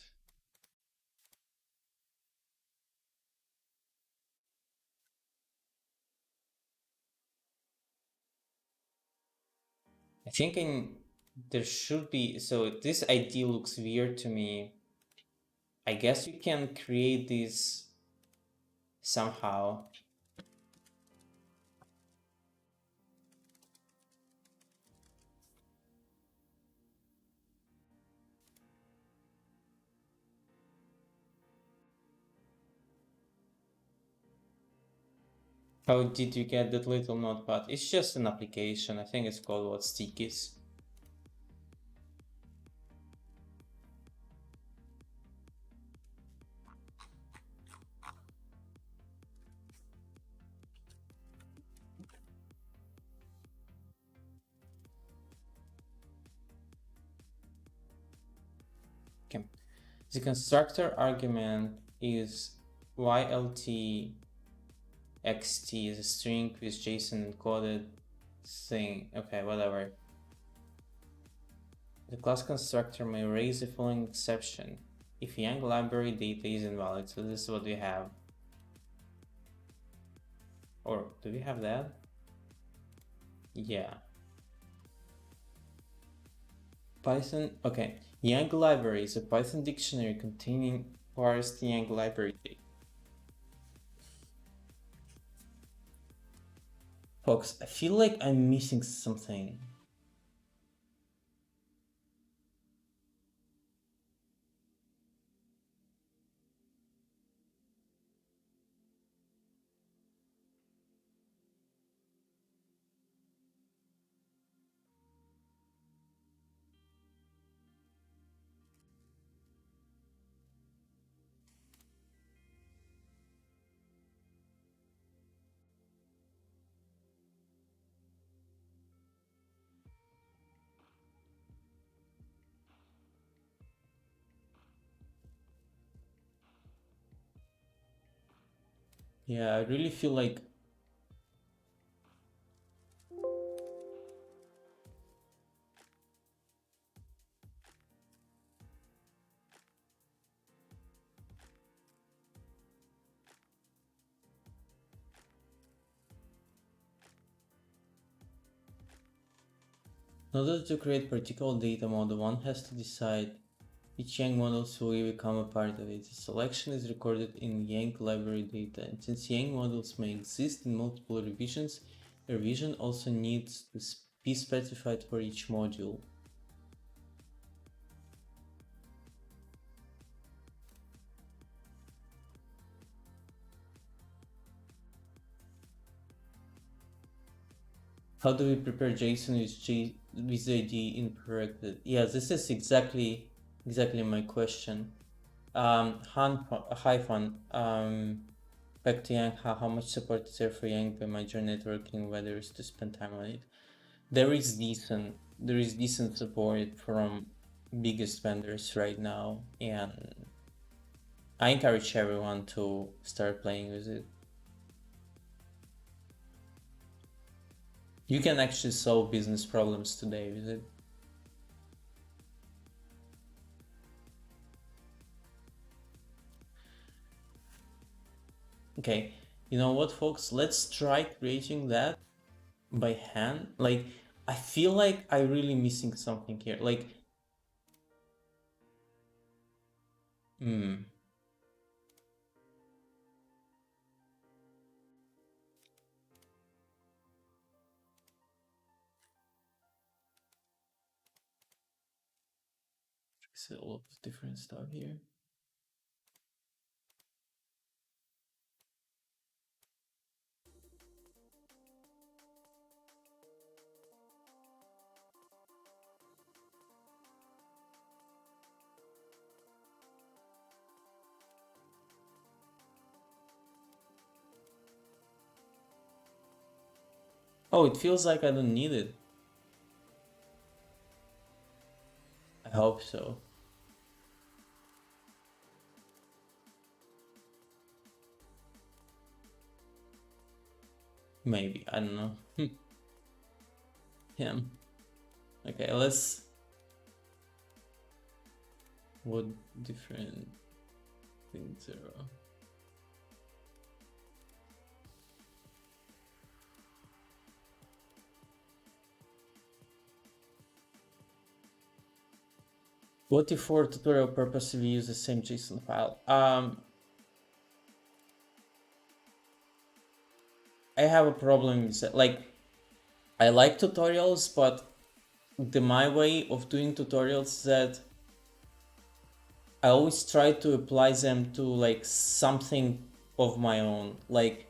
I think there should be, so this ID looks weird to me. I guess you can create this somehow. How did you get that little notepad? It's just an application. I think it's called what, Stickies. Okay. The constructor argument is ylt xt is a string with JSON encoded thing. Okay, whatever. The class constructor may raise the following exception if yang library data is invalid. So this is what we have. Or do we have that? Yeah. Python, okay. Yang library is a Python dictionary containing parsed yang library data. Folks, I feel like I'm missing something. Yeah, I really feel like in order to create particular data model, one has to decide which Yang models will become a part of it. The selection is recorded in Yang library data, and since Yang models may exist in multiple revisions, a revision also needs to be specified for each module. How do we prepare JSON with ID incorrect? Yeah, this is exactly my question. Hi Fun. Back to Yang, how much support is there for Yang by major networking, whether it's to spend time on it? There is decent support from biggest vendors right now, and I encourage everyone to start playing with it. You can actually solve business problems today with it. Okay, you know what, folks? Let's try creating that by hand. Like, I feel like I'm really missing something here. Like, a lot of different stuff here. Oh, it feels like I don't need it. I hope so. Maybe, I don't know. Yeah. Okay, let's... What different things are... What if for tutorial purpose we use the same JSON file? I have a problem with that. Like, I like tutorials, but my way of doing tutorials is that I always try to apply them to like something of my own. Like,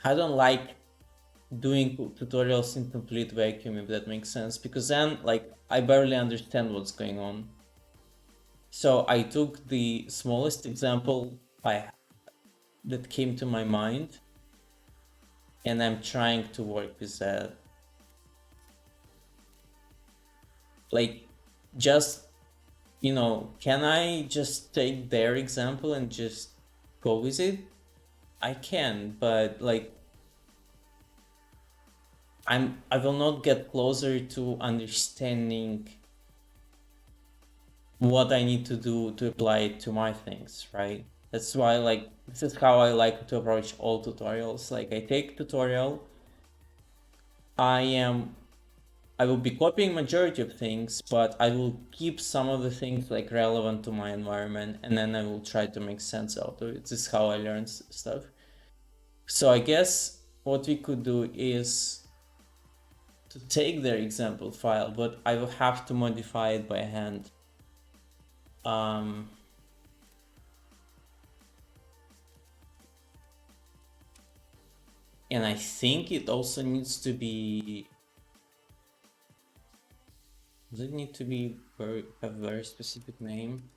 I don't like doing tutorials in complete vacuum, if that makes sense, because then like I barely understand what's going on. So I took the smallest example that came to my mind, and I'm trying to work with that. Like, just, you know, can I just take their example and just go with it? I can, but like I will not get closer to understanding what I need to do to apply it to my things, right? That's why, like, this is how I like to approach all tutorials. Like, I take tutorial, I will be copying majority of things, but I will keep some of the things like relevant to my environment, and then I will try to make sense out of it. This is how I learn stuff. So I guess what we could do is to take their example file, but I will have to modify it by hand. And I think it also needs to be, does it need to be a very specific name?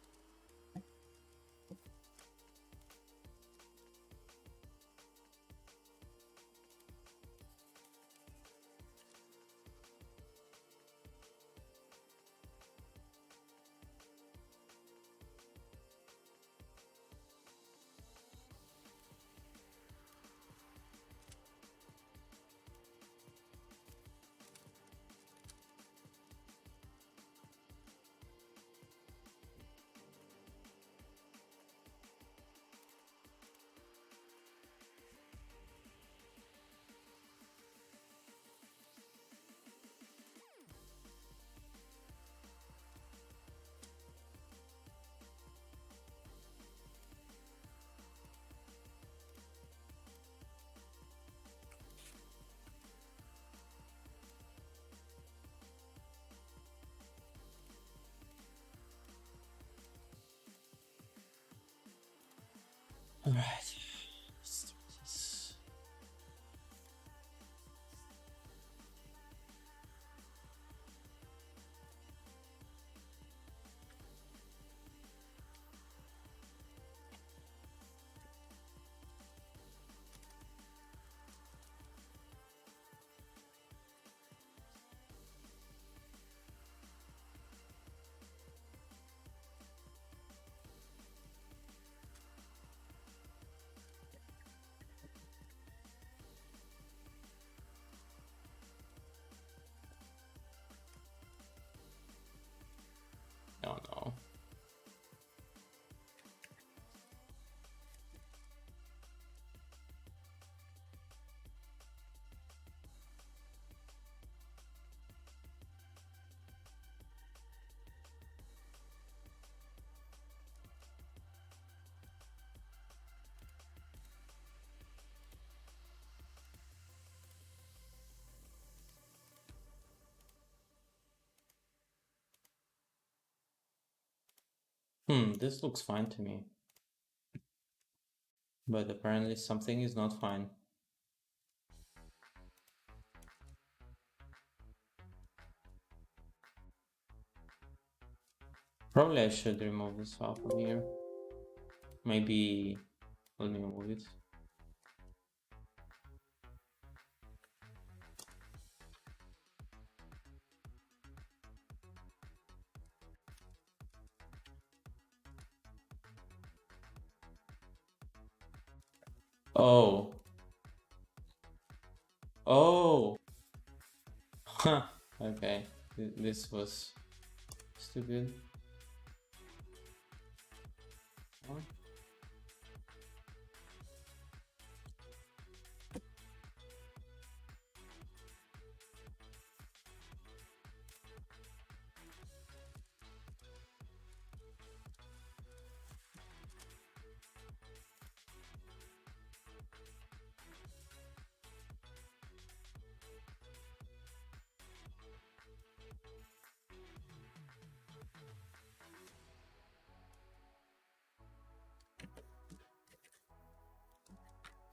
All right. Let's do this. Oh no. This looks fine to me. But apparently something is not fine. Probably I should remove this file from here. Maybe let me remove it. Oh. Oh. Huh. Okay. This was stupid. What?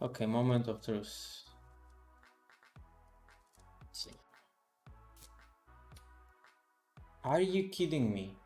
Okay, moment of truth. Let's see. Are you kidding me?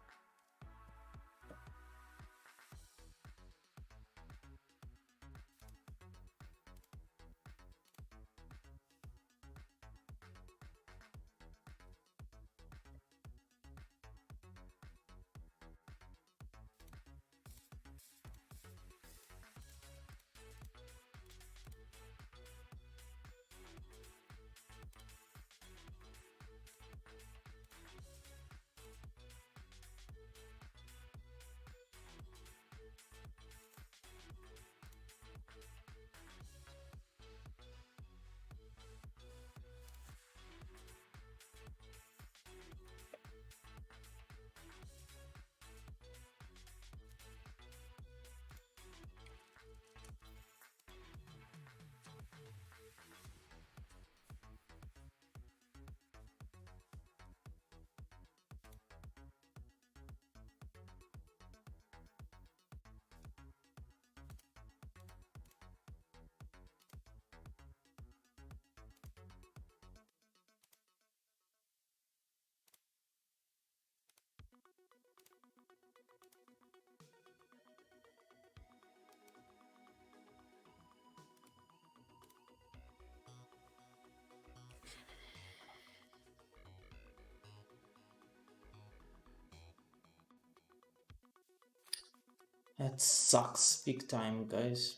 That sucks big time, guys.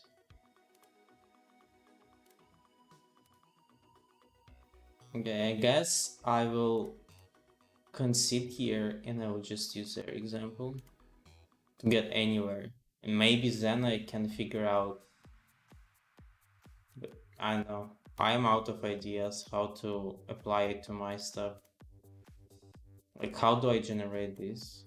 Okay, I guess I will concede here and I will just use their example to get anywhere. And maybe then I can figure out, but I don't know. I'm out of ideas how to apply it to my stuff. Like, how do I generate this?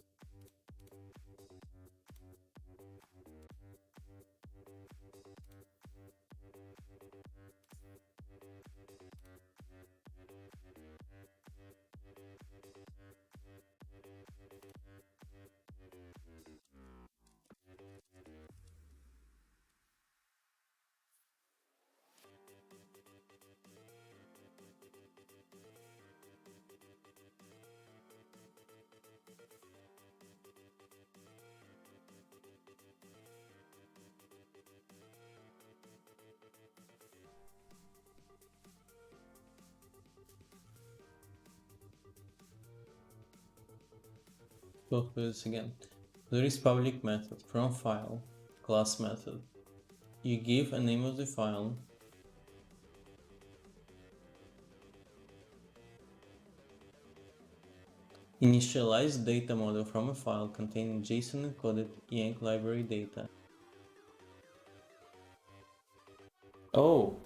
Go through this again. There is public method from file, class method. You give a name of the file. Initialize data model from a file containing JSON encoded Yank library data. Oh!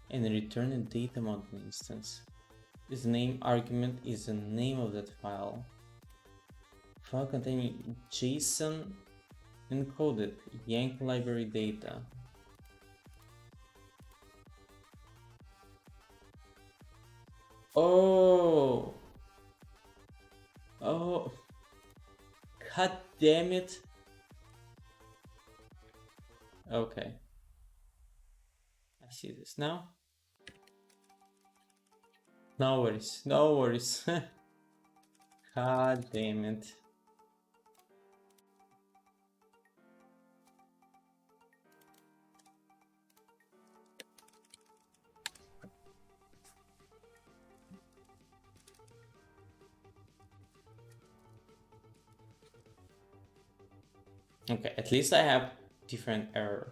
And return a data model instance. This name argument is the name of that file. File containing JSON encoded Yank library data. Oh! Oh! God damn it! Okay. I see this now. No worries, no worries. God damn it. Okay, at least I have different error.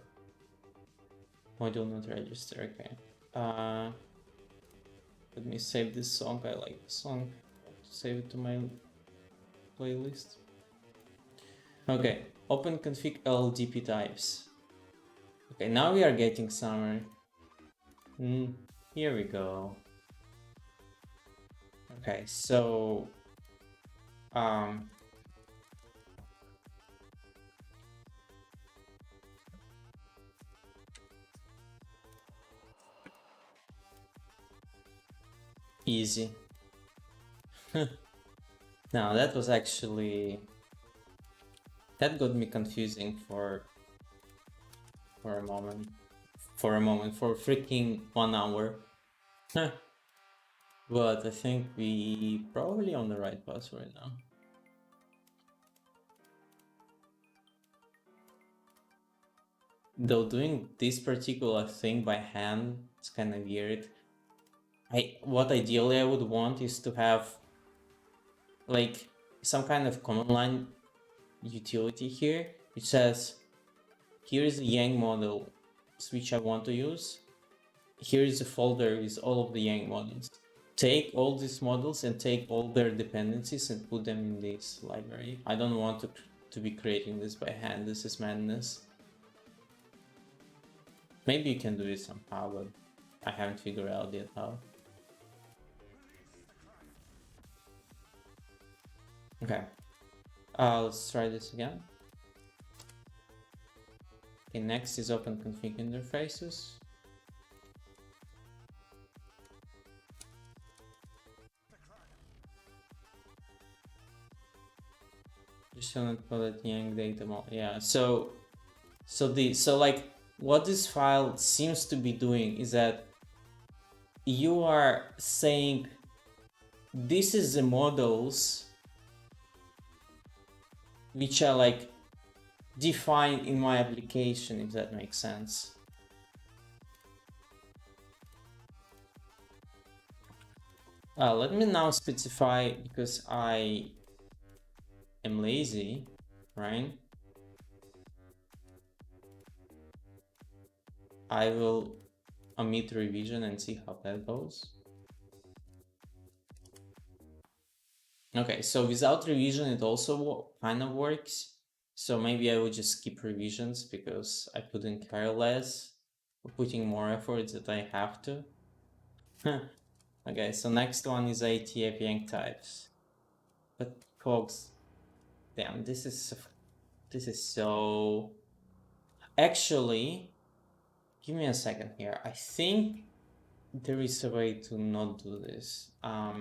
Module not register, okay. Let me save this song, I like the song. Save it to my playlist. Okay, openconfig-lldp types. Okay, now we are getting somewhere. Here we go. Okay, so easy. Now that was actually, that got me confusing for for a moment. For freaking 1 hour. But I think we probably on the right path right now. Though doing this particular thing by hand, it's kind of weird. What ideally I would want is to have like some kind of command line utility here, which says, here's the Yang model which I want to use. Here is a folder with all of the Yang models. Take all these models and take all their dependencies and put them in this library. I don't want to be creating this by hand. This is madness. Maybe you can do it somehow, but I haven't figured out yet how. Okay, let's try this again. Okay, next is openconfig-interfaces. Just want to put it Yang data model. Yeah, so like what this file seems to be doing is that you are saying this is the models which are like defined in my application, if that makes sense. Let me now specify, because I am lazy, right? I will omit revision and see how that goes. Okay, so without revision it also kind of works. So maybe I would just skip revisions because I couldn't care less for putting more effort that I have to. Okay, so next one is ATF Yang types. But folks, damn, this is so... Actually, give me a second here. I think there is a way to not do this. How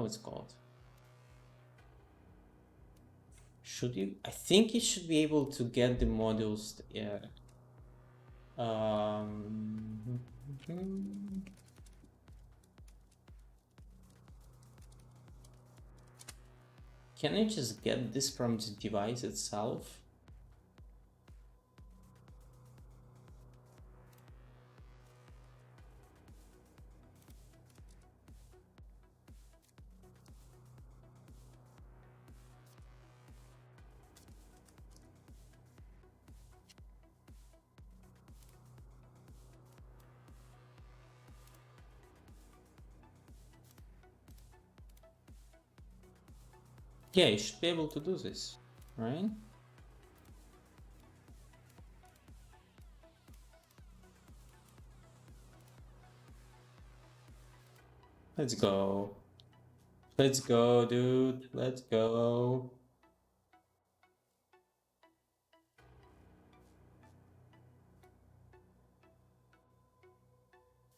it's called? Should you? I think you should be able to get the modules. Yeah. Can I just get this from the device itself? Yeah, you should be able to do this, right? Let's go. Let's go, dude. Let's go.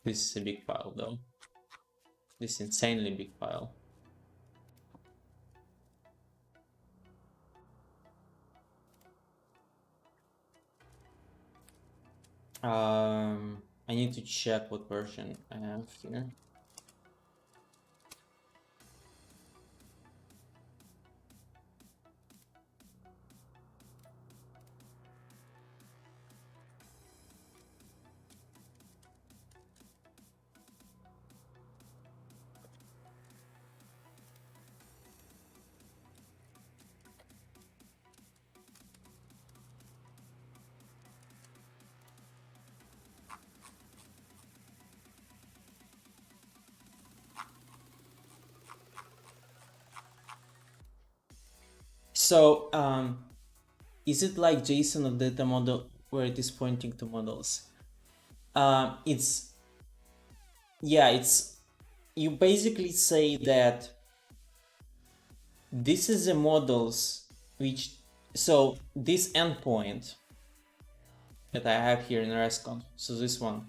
This is a big file, though. This is insanely big file. I need to check what version I have here. So, is it like JSON or data model where it is pointing to models? It's you basically say that this is the models which, so this endpoint that I have here in RESTconf, so this one,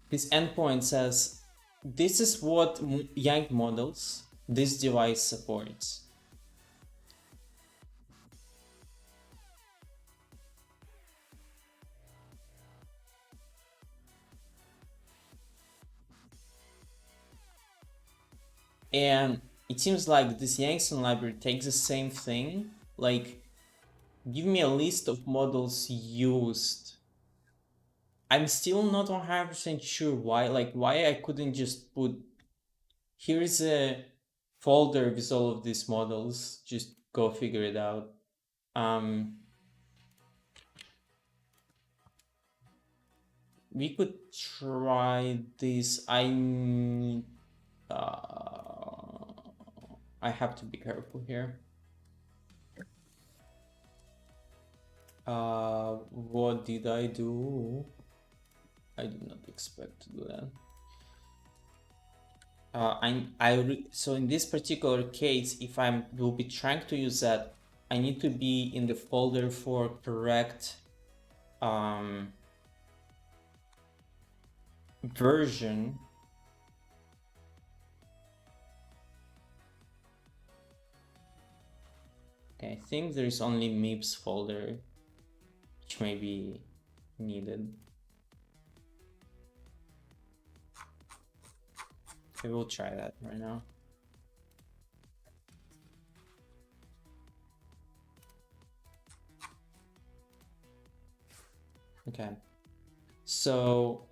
this endpoint says this is what Yang models this device supports. And it seems like this yangson library takes the same thing, like give me a list of models used. I'm still not 100% sure why, like why I couldn't just put, here's a folder with all of these models, just go figure it out. We could try this. I have to be careful here. What did I do? I did not expect to do that. So in this particular case, if I will be trying to use that, I need to be in the folder for correct version. Okay, I think there is only MIPS folder, which may be needed. Okay, we'll try that right now. Okay, so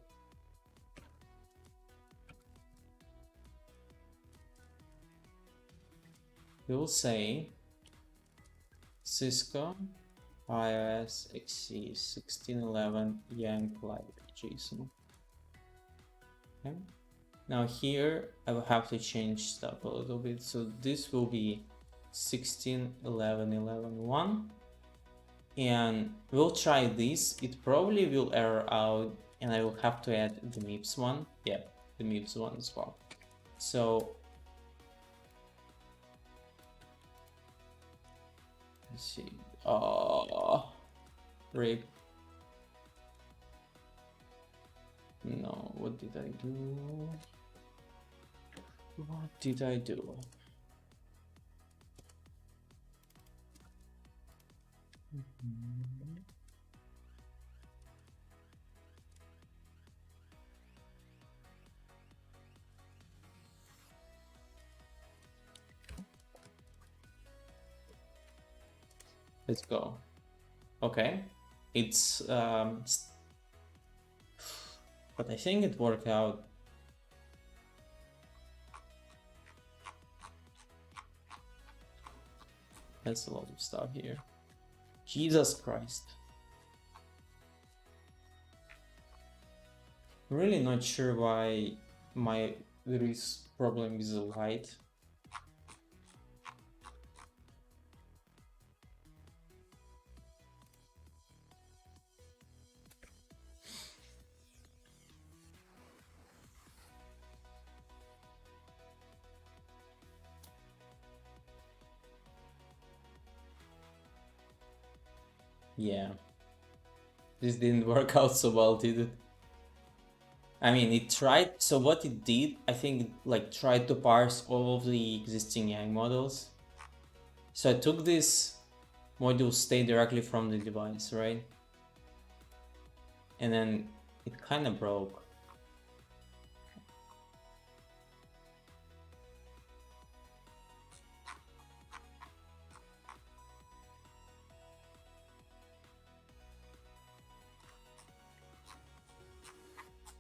we will say Cisco iOS XE 1611 yank library JSON. Okay. Now here I will have to change stuff a little bit. So this will be 16.11.11.1, and we'll try this. It probably will error out, and I will have to add the MIPS one. Yeah, the MIPS one as well. So let's see. Rip. No, what did I do? What did I do? Let's go. Okay, it's but I think it worked out. That's a lot of stuff here. Jesus Christ. I'm really not sure why there is problem with the light. Yeah, this didn't work out so well, did it? I mean, it tried. So what it did, I think, it, like, tried to parse all of the existing Yang models. So I took this module state directly from the device, right? And then it kind of broke.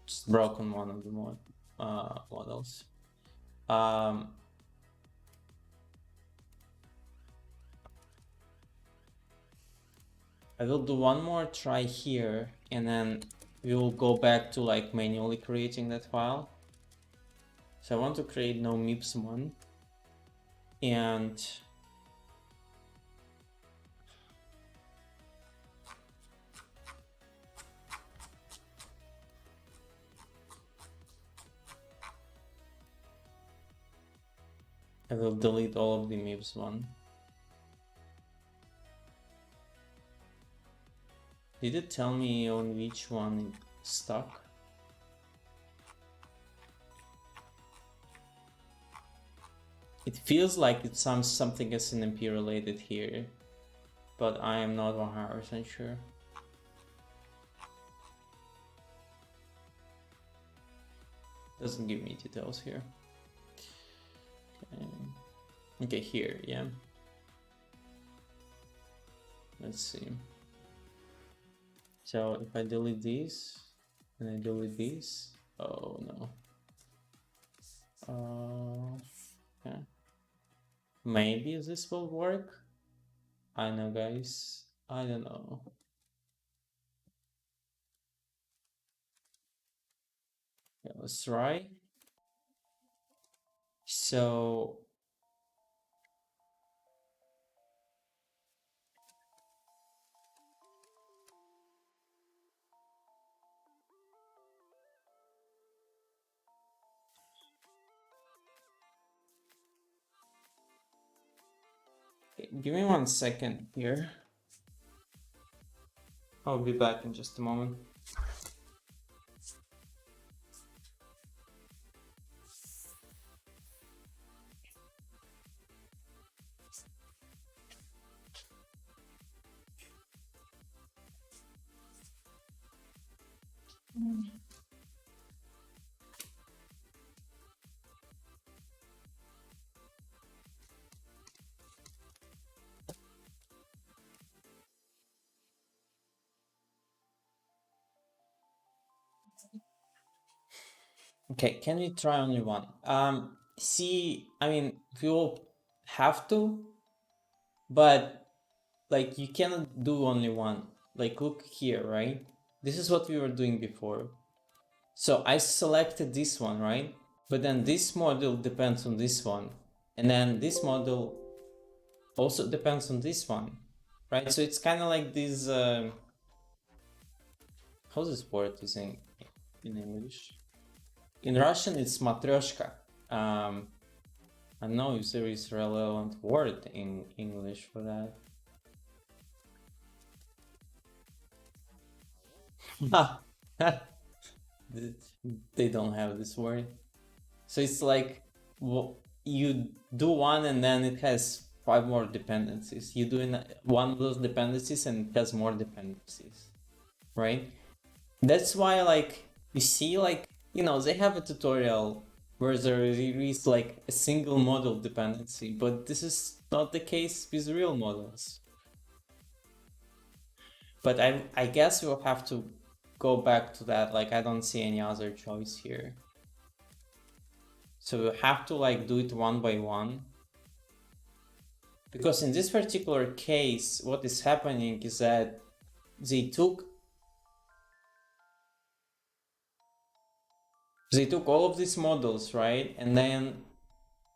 Just broken one of the models. I will do one more try here, and then we will go back to like manually creating that file. So I want to create no MIPS one, and I will delete all of the MIPS one. Did it tell me on which one it's stuck? It feels like it's something SNMP related here, but I am not 100% sure. Doesn't give me details here. Okay, here, yeah. Let's see. So if I delete these and I delete these, oh no. Okay. Maybe this will work. I know, guys. I don't know. Okay, let's try. So give me 1 second here. I'll be back in just a moment. Okay, can we try only one? See, I mean, we will have to, but like you cannot do only one. Like look here, right? This is what we were doing before. So I selected this one, right? But then this model depends on this one. And then this model also depends on this one, right? So it's kind of like this, how's this word is in English? In Russian, it's matryoshka. I don't know if there is a relevant word in English for that. They don't have this word. So it's like you do one and then it has 5 more dependencies. You do one of those dependencies and it has more dependencies, right? That's why, like, you see, like, you know, they have a tutorial where there is like a single model dependency, but this is not the case with real models. But I guess we'll have to go back to that. Like, I don't see any other choice here. So we'll have to like do it one by one. Because in this particular case, what is happening is that they took all of these models, right? And then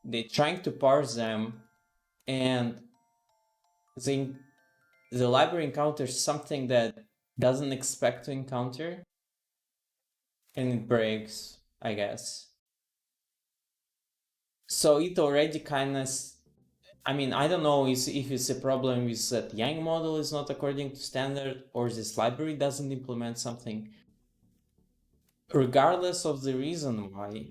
they're trying to parse them, and the library encounters something that doesn't expect to encounter, and it breaks, I guess. So it already kind of, I mean, I don't know if it's a problem with that Yang model is not according to standard, or this library doesn't implement something. Regardless of the reason why,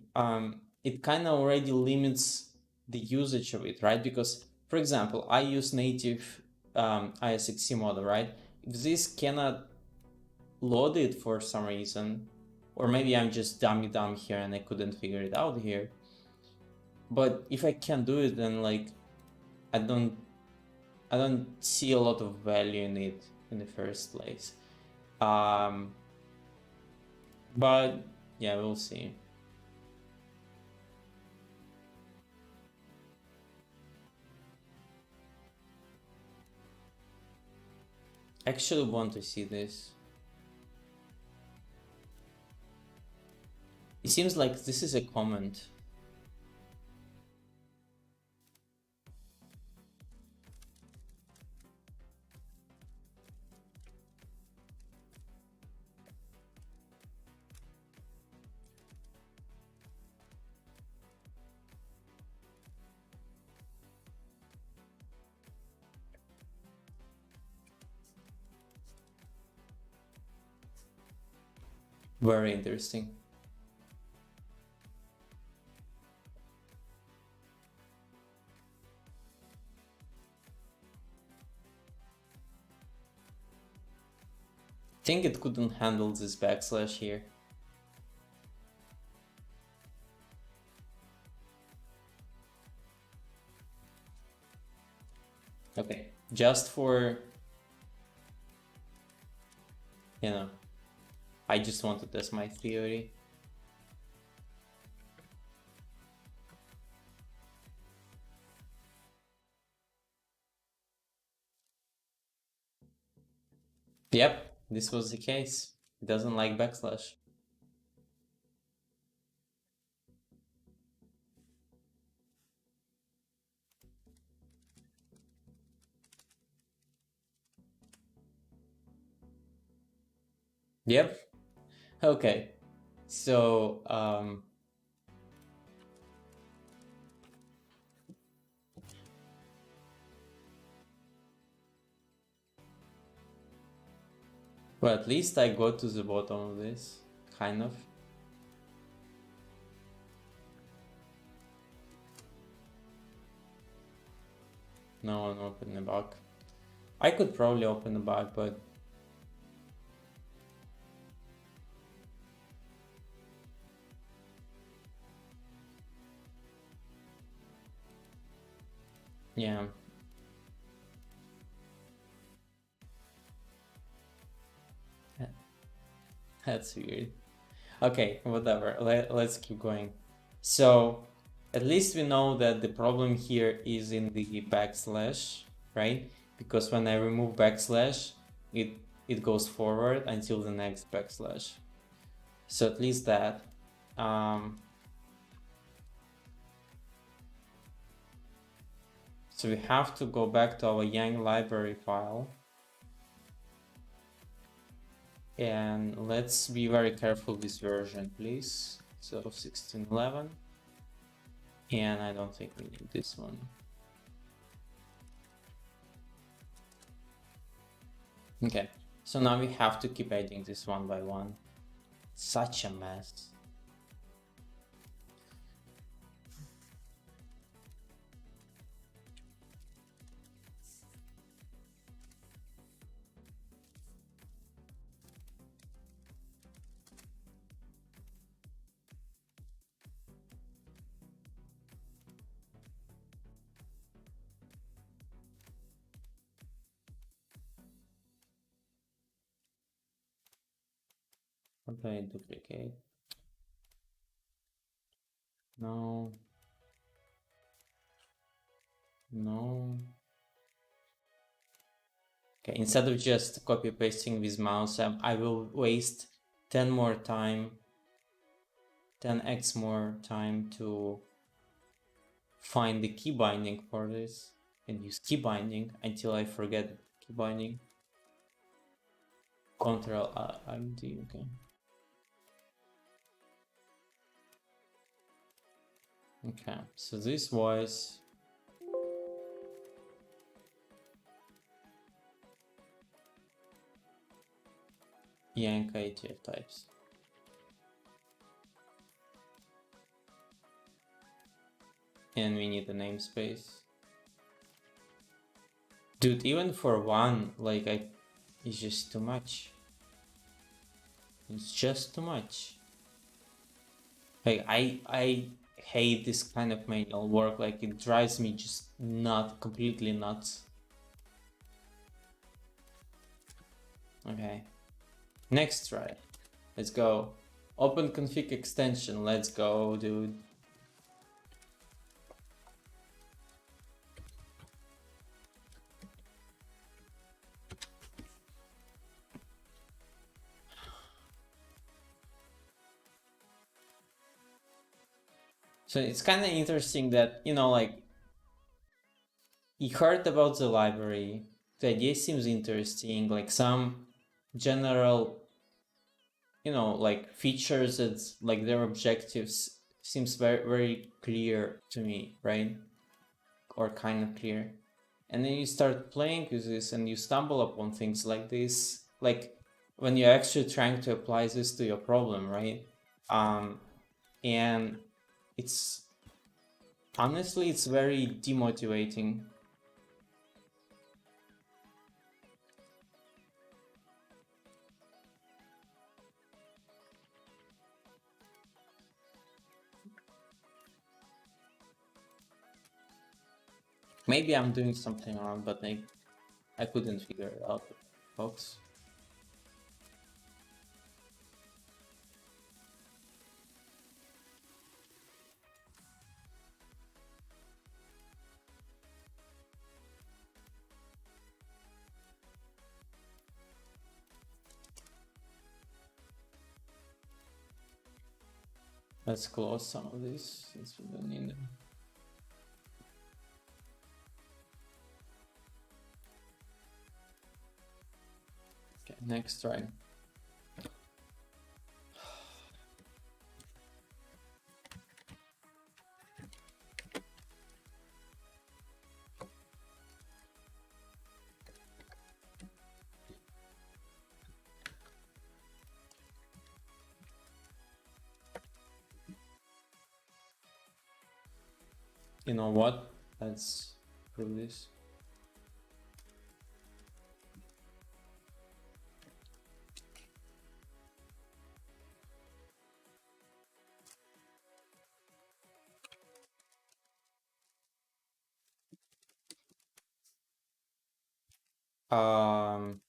it kind of already limits the usage of it, right? Because, for example, I use native ISXC model, right? If this cannot load it for some reason, or maybe I'm just dumb here and I couldn't figure it out here. But if I can't do it, then like I don't see a lot of value in it in the first place. But yeah, we'll see. I actually want to see this. It seems like this is a comment. Very interesting. I think it couldn't handle this backslash here. Okay, just for, you know, I just want to test my theory. Yep, this was the case. It doesn't like backslash. Yep. Okay. So well, at least I got to the bottom of this, kind of. No one opened the bug. I could probably open the bug, but yeah. That's weird. Okay, whatever. Let's keep going. So at least we know that the problem here is in the backslash, right? Because when I remove backslash, it goes forward until the next backslash. So at least that. So we have to go back to our yang library file. And let's be very careful with version, please. So 1611. And I don't think we need this one. Okay, so now we have to keep adding this one by one. Such a mess. What do I duplicate? No. No. Okay, instead of just copy pasting with mouse, I will waste 10 more time, 10x more time to find the key binding for this and use key binding until I forget key binding. Control ID, okay. Okay, so this was yank ITF types. And we need a namespace. Dude, even for one, like it's just too much. It's just too much. Like I hate this kind of manual work. Like it drives me just completely nuts. Okay, next try. Let's go. Open config extension. Let's go, dude. So it's kind of interesting that, you know, like you heard about the library. The idea seems interesting, like some general, you know, like features that like their objectives seems very, very clear to me, right? Or kind of clear. And then you start playing with this and you stumble upon things like this, like when you're actually trying to apply this to your problem, right? And it's honestly, it's very demotivating. Maybe I'm doing something wrong, but I couldn't figure it out, folks. Let's close some of these since we don't need them. Okay, next try. You know what? Let's prove this. Um,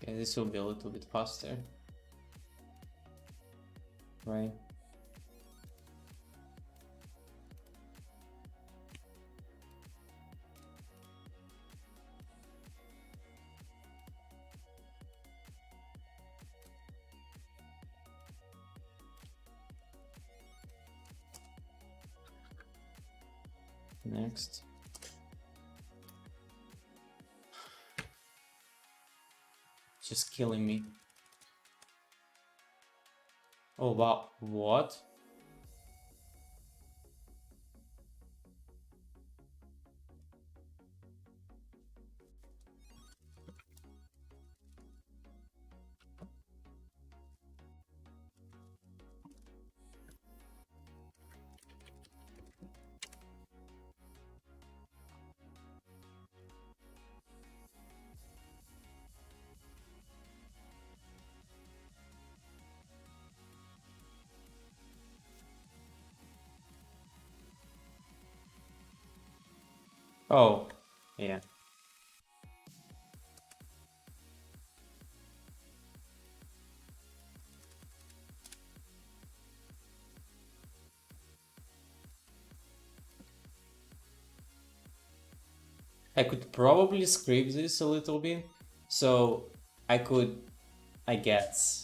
okay, this will be a little bit faster, right? Next. Just killing me. Oh wow, what? Oh, yeah. I could probably script this a little bit, so I could, I guess,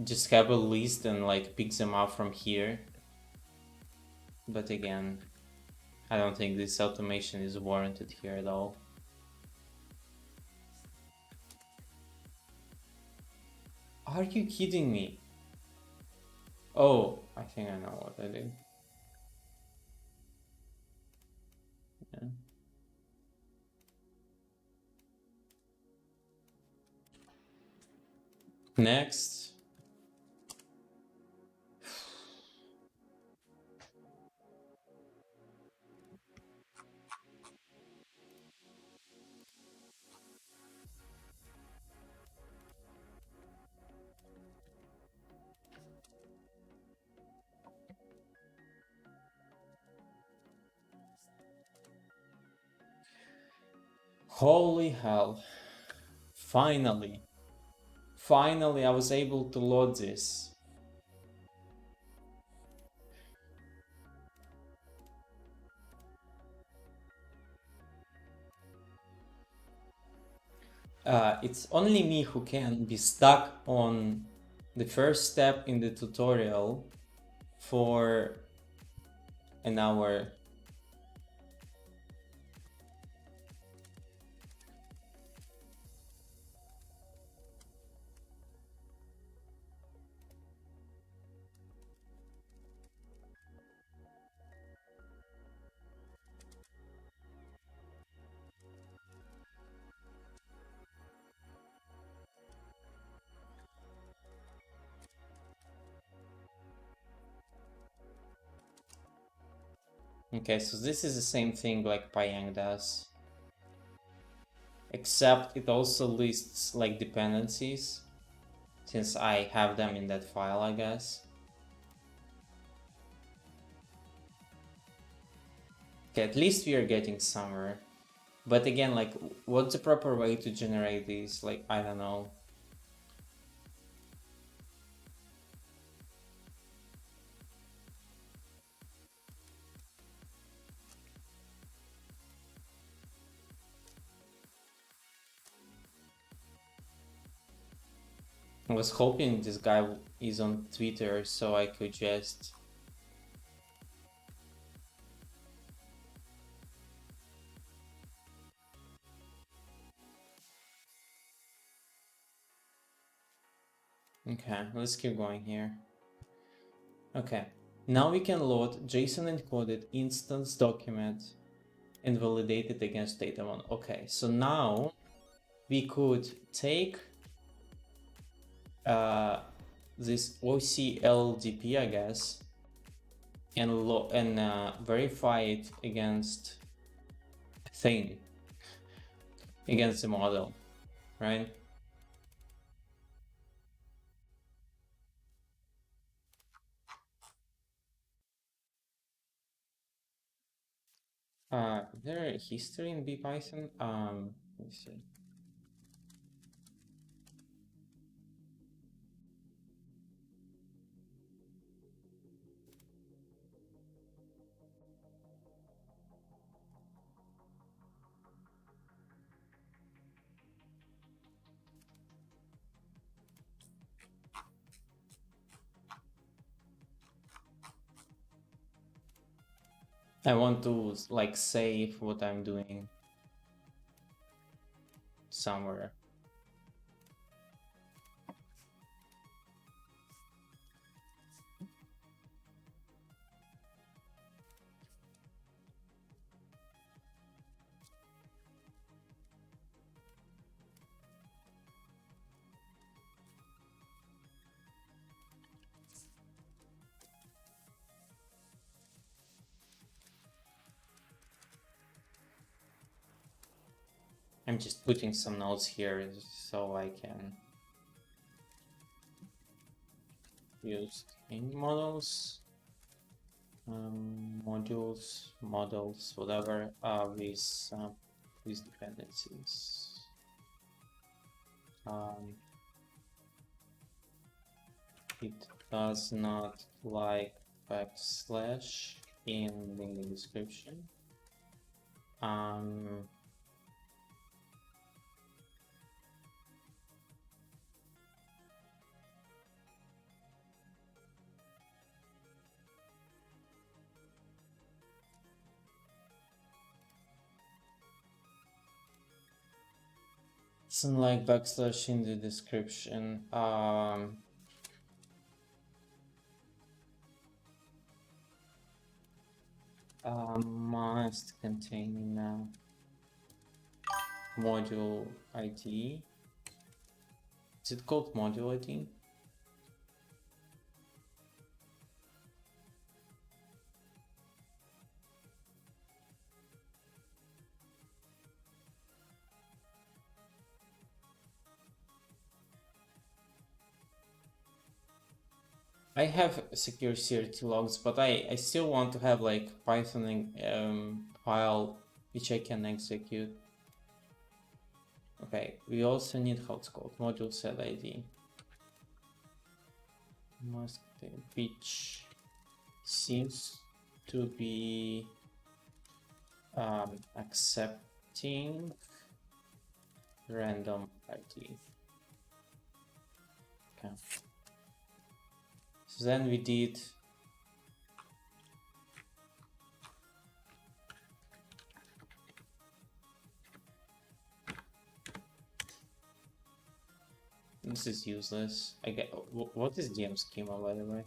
just have a list and like pick them up from here. But again, I don't think this automation is warranted here at all. Are you kidding me? Oh, I think I know what I did. Yeah. Next. Holy hell. Finally. Finally, I was able to load this. It's only me who can be stuck on the first step in the tutorial for an hour. Okay, so this is the same thing like Pyang does, except it also lists like dependencies, since I have them in that file, I guess. Okay, at least we are getting somewhere. But again, like, what's the proper way to generate these? Like, I don't know. I was hoping this guy is on Twitter so I could just... Okay, let's keep going here. Okay, now we can load JSON encoded instance document and validate it against data1. Okay, so now we could take this OC-lldp, I guess, and verify it against thing, against the model, right? Is there a history in BPython? Let's see. I want to like save what I'm doing somewhere. I'm just putting some notes here so I can use in models, models, whatever, with dependencies. It does not like backslash in the description. Doesn't like backslash in the description. Must contain module ID. Is it called module ID? I have secure CRT logs, but I still want to have like Python file which I can execute. Okay, we also need how it's called module set ID. Must which seems to be accepting random ID. Okay. So then we did this is useless. I get what is DM schema, by the way?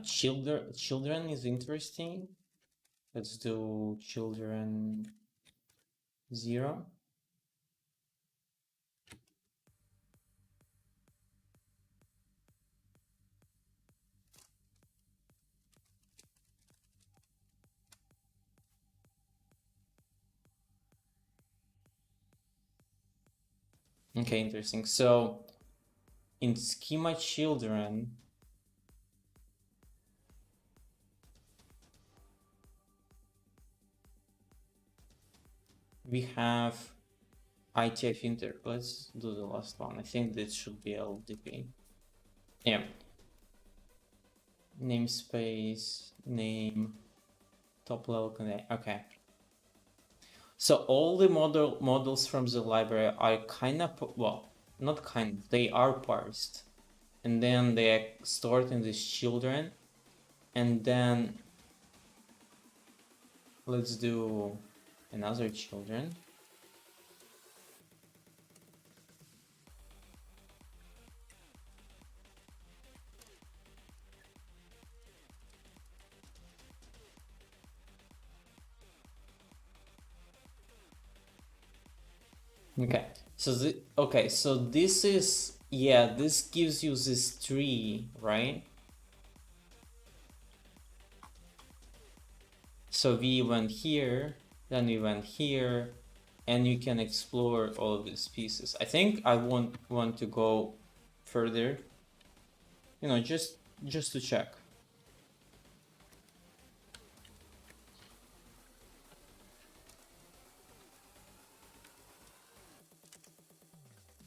children is interesting. Let's do children 0. Okay, interesting. So in schema children, we have ITF inter. Let's do the last one. I think this should be LDP. Yeah. Namespace, name, top level connect. Okay. So all the models from the library are kind of, well, not kind of, they are parsed. And then they are stored in these children. And then let's do another children. Okay, so so this is, yeah, this gives you this tree, right? So we went here, then we went here, and you can explore all of these pieces. I think I want to go further, you know, just to check.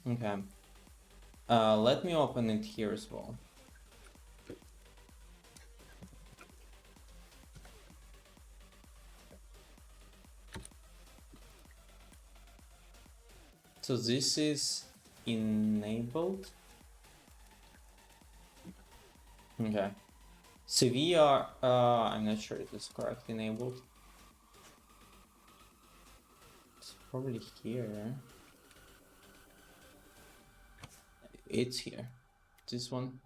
Okay. Let me open it here as well. So this is enabled. Okay. So we are, I'm not sure it is correctly enabled. It's probably here. It's here. This one.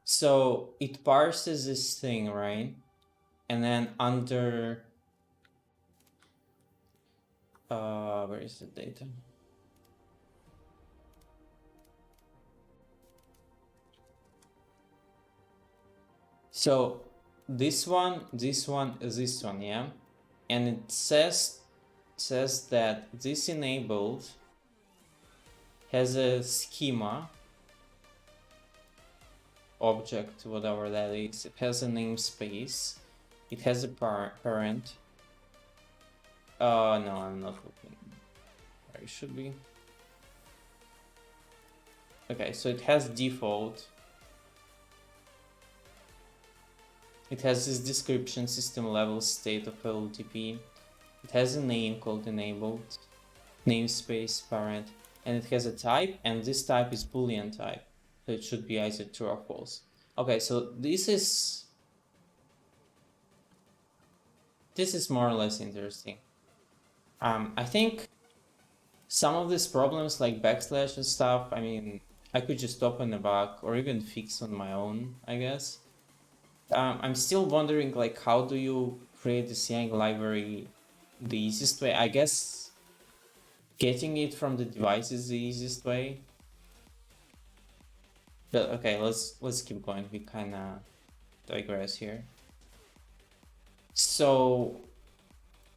So it parses this thing, right? And then under, where is the data? So this one, this one, this one, yeah? And it says that this enabled has a schema object, whatever that is. It has a namespace. It has a parent. No, I'm not looking where it should be. Okay, so it has default. It has this description, system level state of LLTP. It has a name called enabled, namespace, parent, and it has a type, and this type is Boolean type. So it should be either true or false. Okay, so this is more or less interesting. I think some of these problems like backslash and stuff, I mean, I could just open a bug or even fix on my own, I guess. I'm still wondering, like, how do you create this Yang library the easiest way? I guess getting it from the device is the easiest way. But okay, let's keep going. We kind of digress here. So,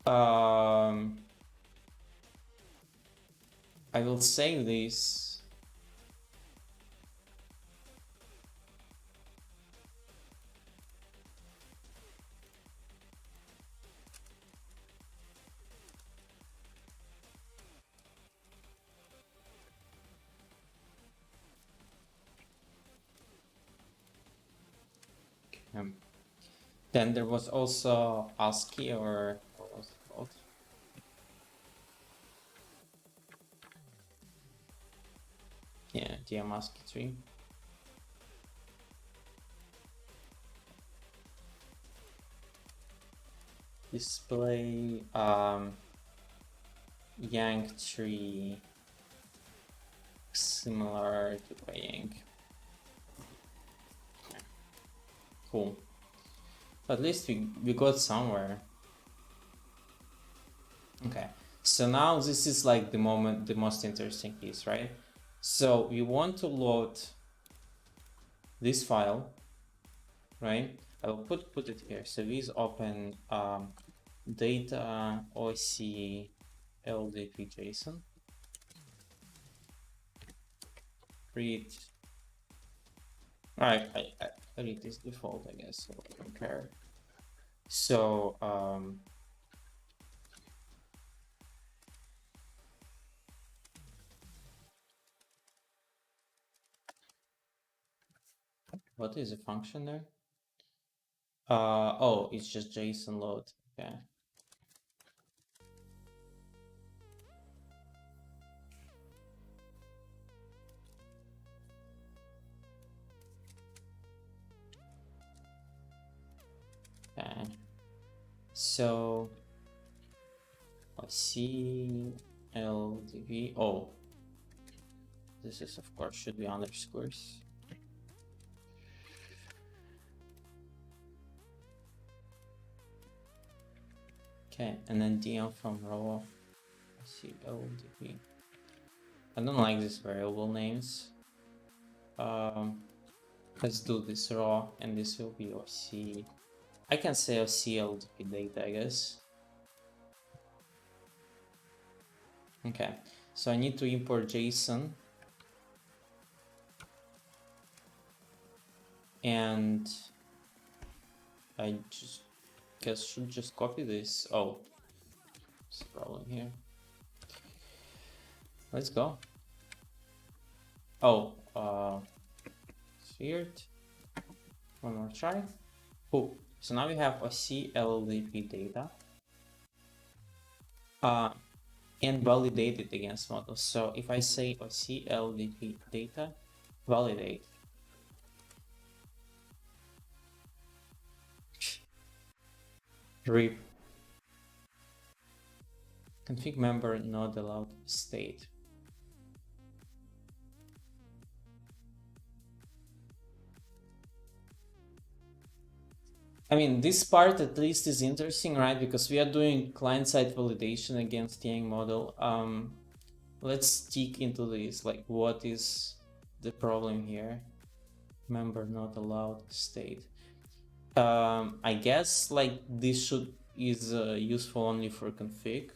I will save this. Then there was also ASCII, or what was it called? Yeah, DM ASCII tree. Display Yang tree similar to Yang. Cool. At least we got somewhere. Okay, so now this is like the most interesting piece, right? So we want to load this file, right? I will put it here. So this open data oc ldp JSON read. Alright, I read this default, I guess, so I don't care. So what is the function there? Oh, it's just JSON load. Okay. Okay. So CLDV. Oh, this is of course should be underscores. Okay, and then DM from row CLDV. I don't like these variable names. Let's do this raw, and this will be OC. I can say OCLDP data, I guess. Okay, so I need to import JSON, and I should just copy this. Oh, there's a problem here. Let's go. Oh, it's weird. One more try. Cool. So now we have OCLDP data. And validate it against models. So if I say OCLDP data, validate. RIP. Config member not allowed state. I mean, this part at least is interesting, right? Because we are doing client-side validation against Yang model. Let's dig into this. Like, what is the problem here? Member not allowed state. I guess like this is useful only for config,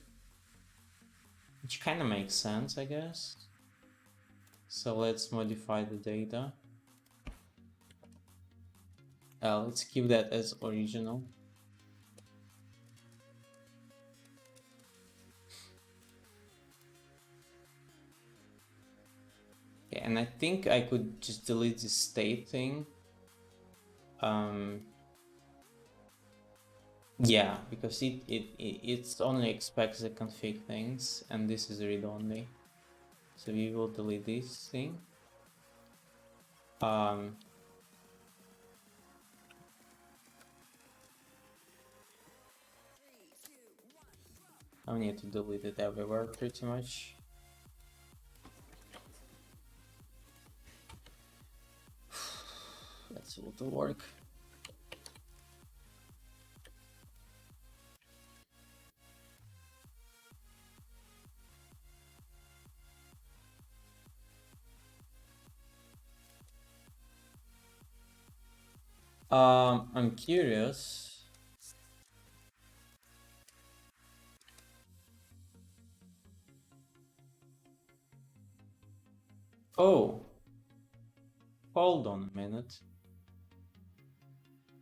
which kind of makes sense, I guess. So let's modify the data. Let's keep that as original. Okay, and I think I could just delete this state thing. Yeah, because it only expects the config things, and this is read only. So we will delete this thing. I need to delete it everywhere pretty much. That's a little work. I'm curious. Oh, hold on a minute.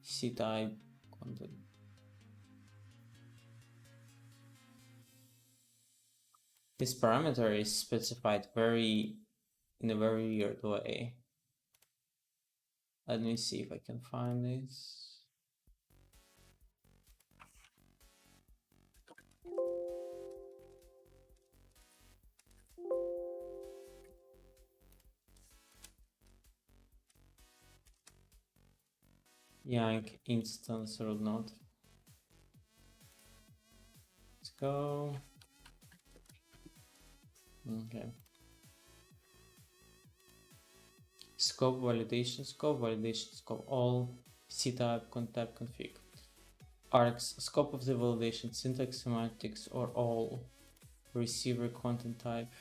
C type content. This parameter is specified in a very weird way. Let me see if I can find this. Yang instance root node. Let's go. Okay. Scope validation, scope all, ctype, contab, config. Args, scope of the validation, syntax, semantics, or all, receiver, content type,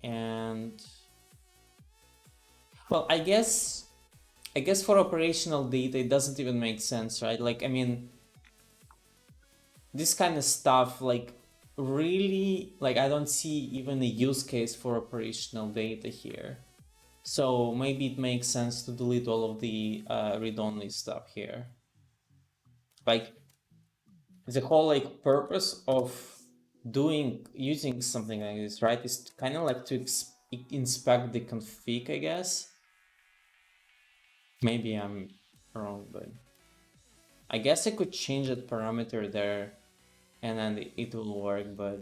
and well, I guess for operational data it doesn't even make sense, right? Like, I mean, this kind of stuff, like, really, like, I don't see even a use case for operational data here. So maybe it makes sense to delete all of the read-only stuff here. Like, the whole like purpose of using something like this, right, is kind of like to inspect the config, I guess. Maybe I'm wrong, but I guess I could change that parameter there and then it will work, but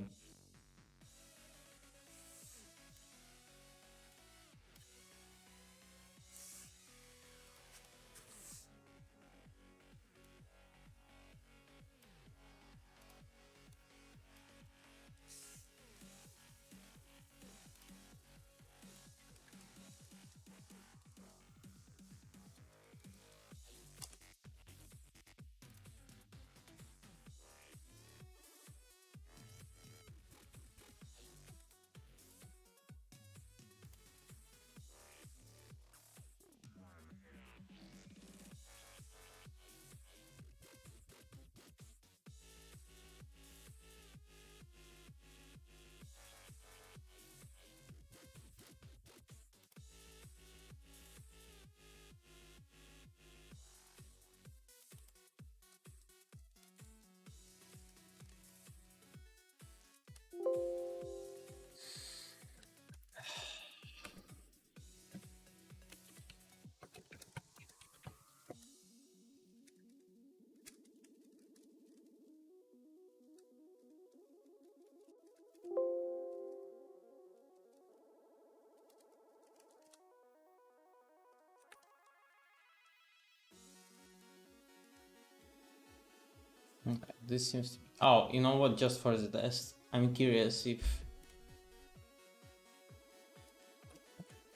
okay, this seems to be... Oh, you know what, just for the test, I'm curious if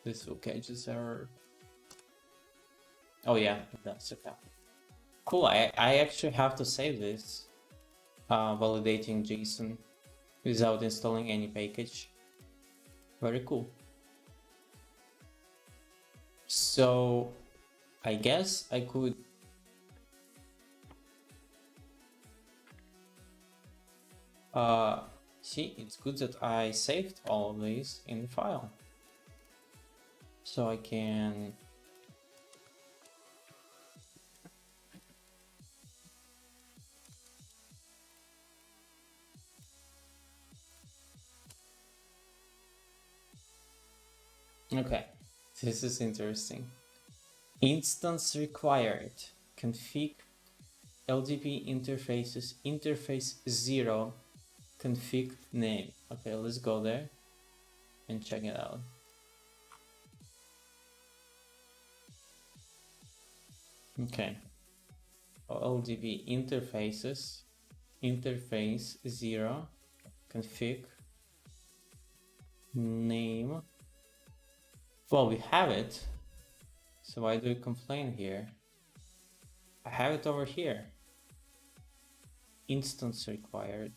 this will catch this error. Oh yeah, that's okay. Cool, I actually have to save this validating JSON without installing any package. Very cool. So I guess I could see, it's good that I saved all of these in the file. So I can okay, this is interesting. Instance required, config LDP interfaces, interface 0, config name. Okay, let's go there and check it out. Okay, LDP interfaces, interface 0, config name. Well, we have it, so why do we complain here? I have it over here. Instance required.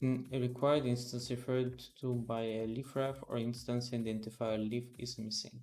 A required instance referred to by a leafref or instance identifier leaf is missing.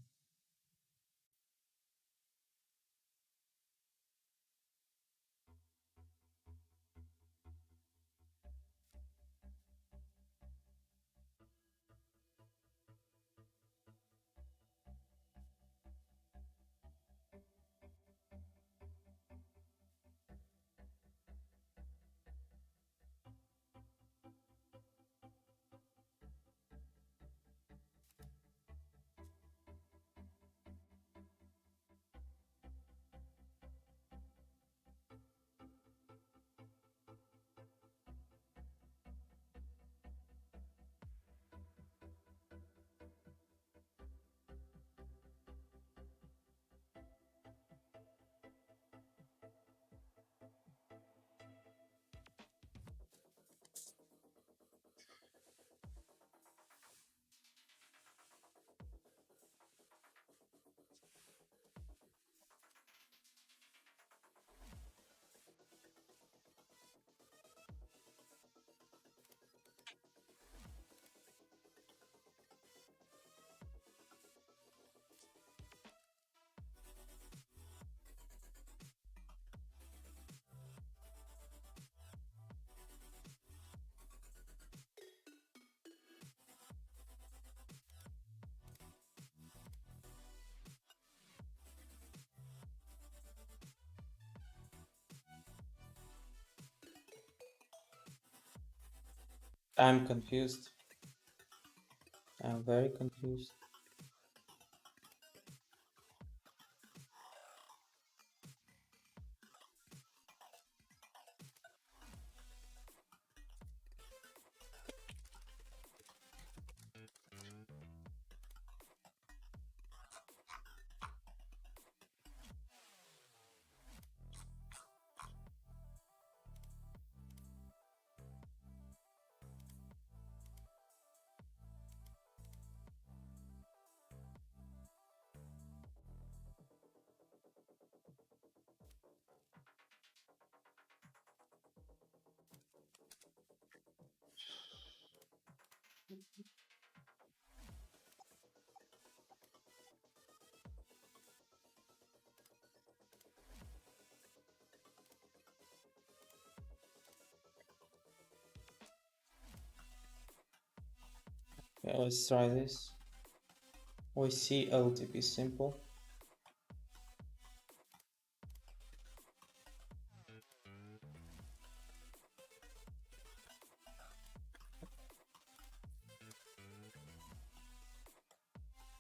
I'm confused. I'm very confused. Okay, let's try this. We see LTP simple.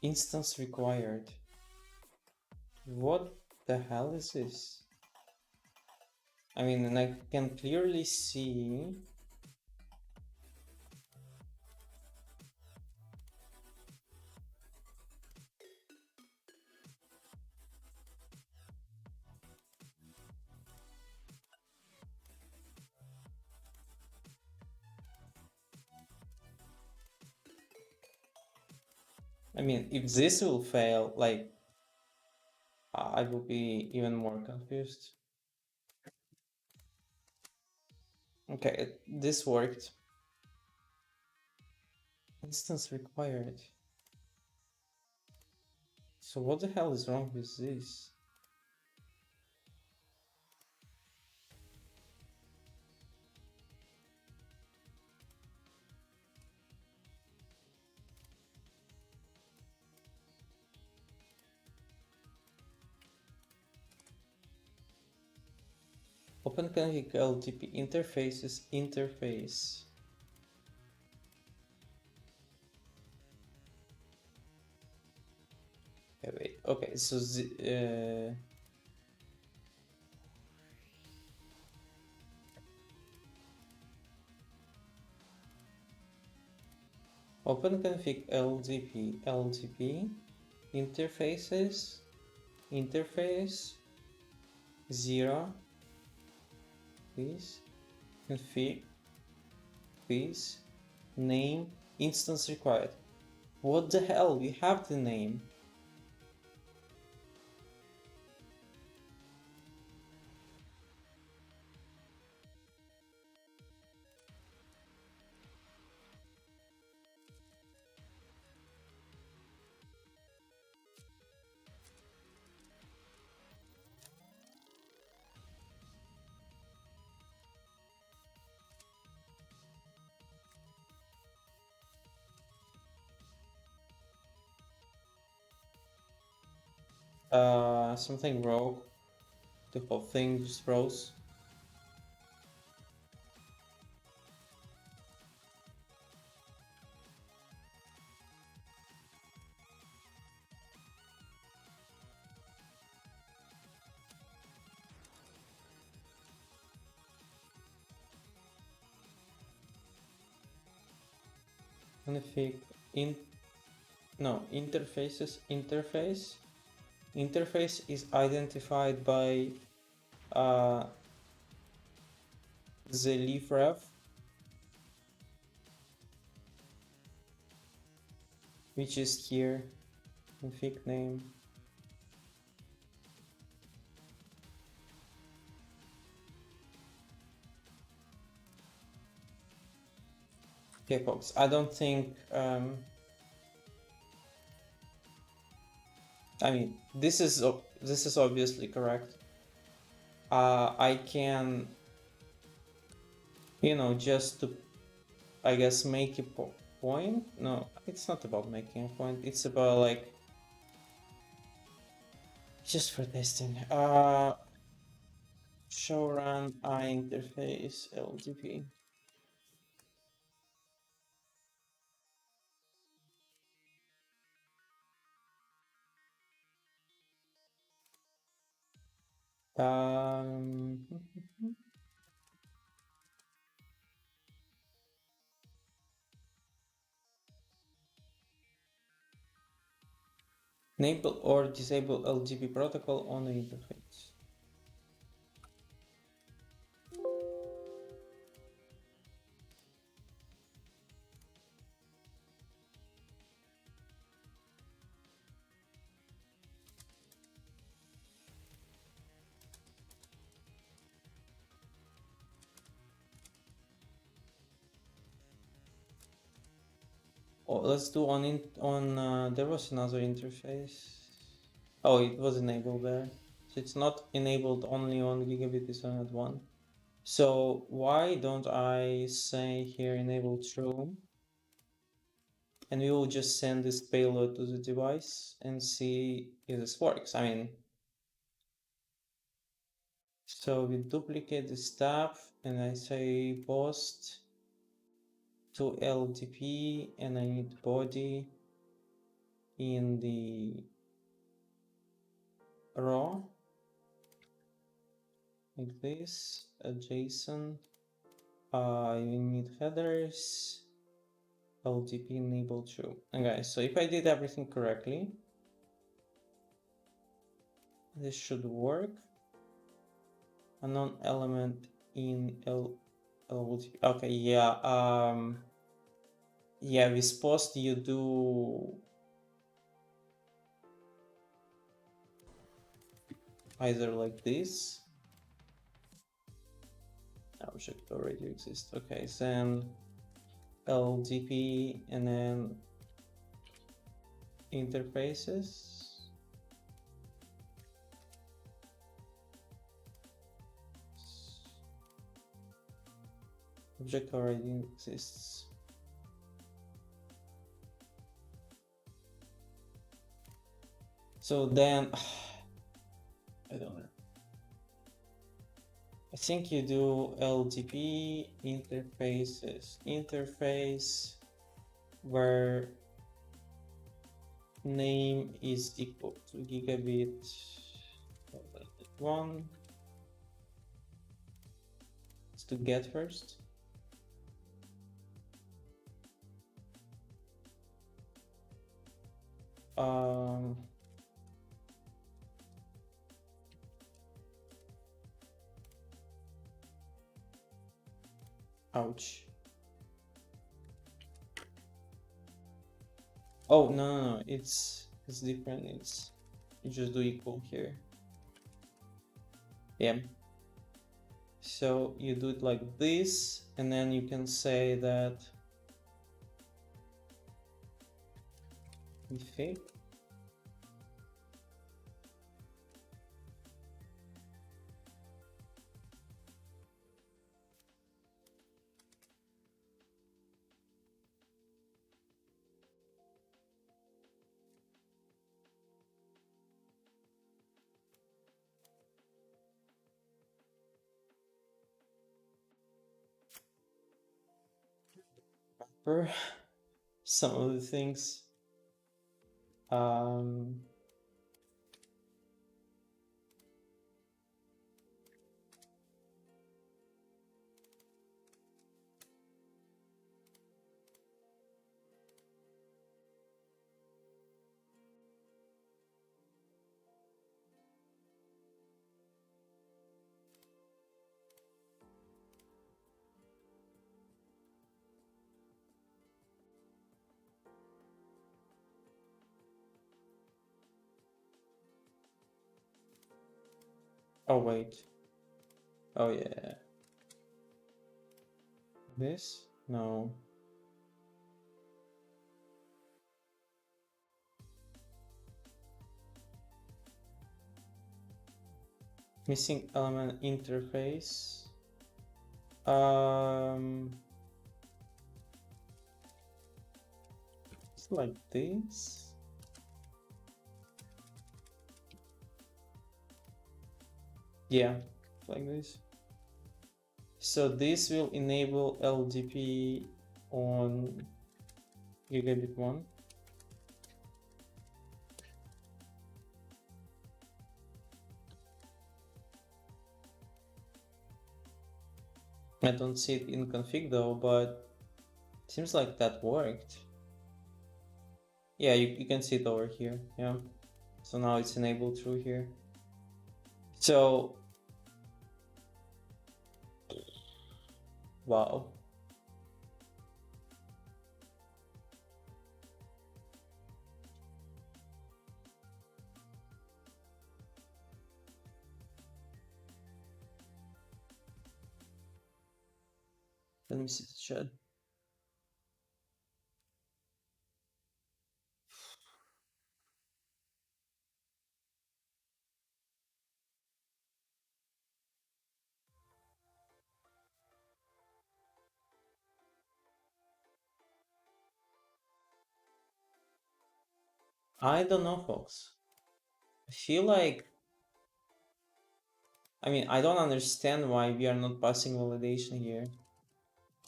Instance required. What the hell is this? I mean, and I can clearly see. I mean, if this will fail, like, I will be even more confused. Okay, this worked. Instance required. So what the hell is wrong with this? openconfig-lldp interfaces interface. Okay, wait. Okay, so openconfig-lldp interfaces interface 0 please config please name instance required. What the hell? We have the name. Something broke. The whole thing just froze. Config in no interfaces interface is identified by the leafref, which is here. Config name. Okay, folks, I don't think I mean this is obviously correct. I can, you know, just to, I guess, make a point. No, it's not about making a point. It's about like just for testing. Show run I interface LTP. Um, enable or disable LDP protocol on the interface. Oh, let's do there was another interface. Oh, it was enabled there. So it's not enabled only on gigabit Ethernet 1. So why don't I say here enable true? And we will just send this payload to the device and see if this works. I mean, so we duplicate this tab and I say post to LDP and I need body in the row like this, a JSON. You need headers, LDP enable true. Okay, so if I did everything correctly, this should work. Unknown element in LDP. Okay, yeah. Yeah, with post you do either like this. Object already exists. Okay, then LDP and then interfaces. Object already exists. So then, I don't know. I think you do LDP interfaces, interface where name is equal to gigabit 1. Let's do get first. Ouch. Oh, no, it's different. You just do equal here. Yeah. So you do it like this, and then you can say that config for some of the things. Oh wait. Oh yeah. This? No. Missing element interface. It's like this. Yeah, like this. So this will enable LDP on gigabit 1. I don't see it in config though, but it seems like that worked. Yeah, you can see it over here. Yeah. So now it's enabled through here. So, wow. Let me see the chat. I don't know, folks. I feel like, I don't understand why we are not passing validation here.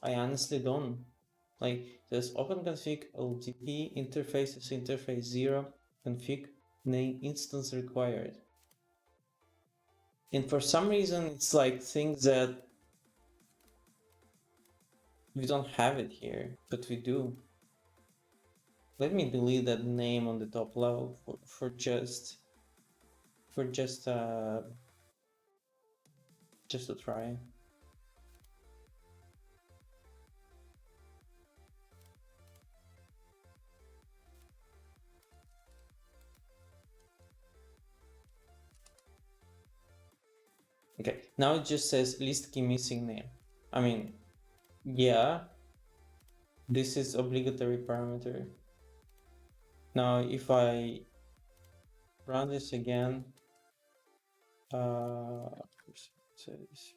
I honestly don't. Like, there's openconfig-lldp interfaces interface 0 config name instance required. And for some reason, it's like things that we don't have it here, but we do. Let me delete that name on the top level for just a try. Okay, now it just says list key missing name. I mean, yeah, this is obligatory parameter. Now, if I run this again, says,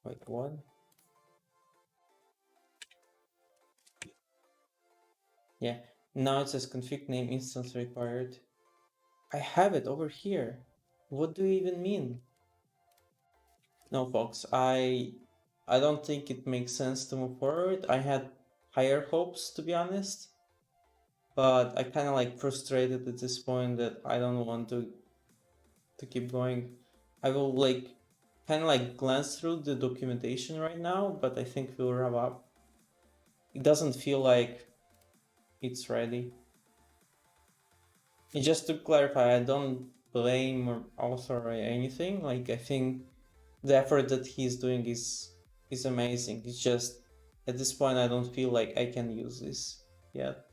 wait, what? Yeah, now it says config name instance required. I have it over here. What do you even mean? No, folks, I don't think it makes sense to move forward. I had higher hopes, to be honest, but I kind of like frustrated at this point that I don't want to keep going. I will like kind of like glance through the documentation right now, but I think we'll wrap up. It doesn't feel like it's ready. And just to clarify, I don't blame or author or anything. Like, I think the effort that he's doing is amazing. It's just at this point I don't feel like I can use this yet.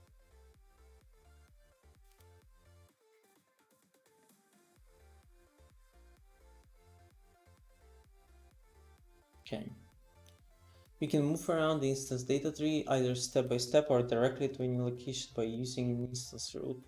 Okay. We can move around the instance data tree either step by step or directly to any location by using an instance root.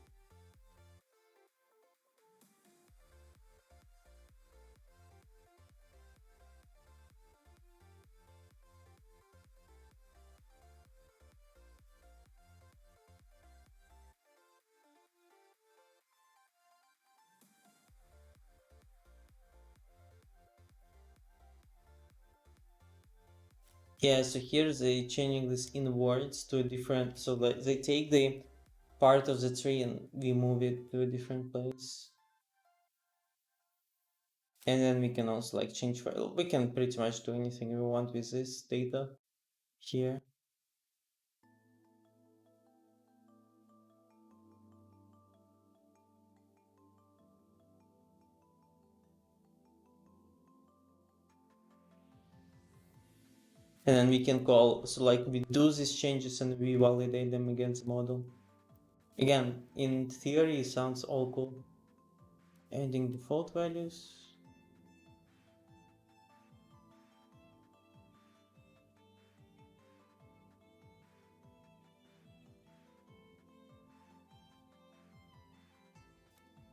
Yeah, so here they changing this inwards to a different, so that they take the part of the tree and we move it to a different place. And then we can also like change file. We can pretty much do anything we want with this data here. And then we can call, so like we do these changes and we validate them against the model. Again, in theory, it sounds all cool. Adding default values.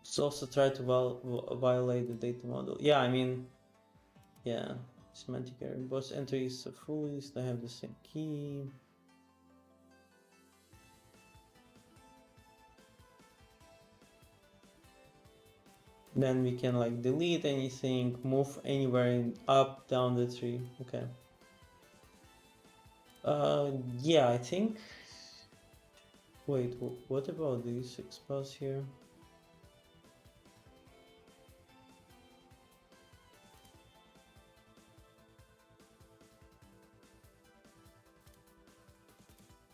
So also try to violate the data model. Yeah, I mean, yeah, semantic error. Both entries are full list, they have the same key. Then we can like delete anything, move anywhere in up, down the tree. Okay. Yeah, I think. Wait, what about these XPaths here?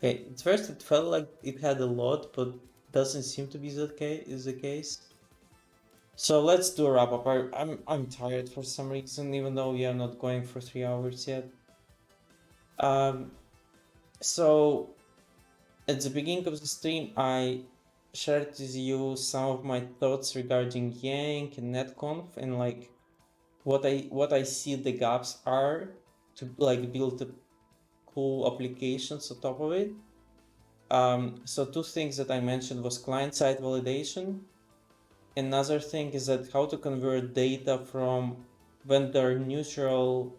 Okay, at first it felt like it had a lot, but doesn't seem to be the case. So let's do a wrap up. I'm tired for some reason, even though we are not going for 3 hours yet. So at the beginning of the stream, I shared with you some of my thoughts regarding Yang and NetConf and like what I see the gaps are to like build the cool applications on top of it. So two things that I mentioned was client-side validation. Another thing is that how to convert data from vendor neutral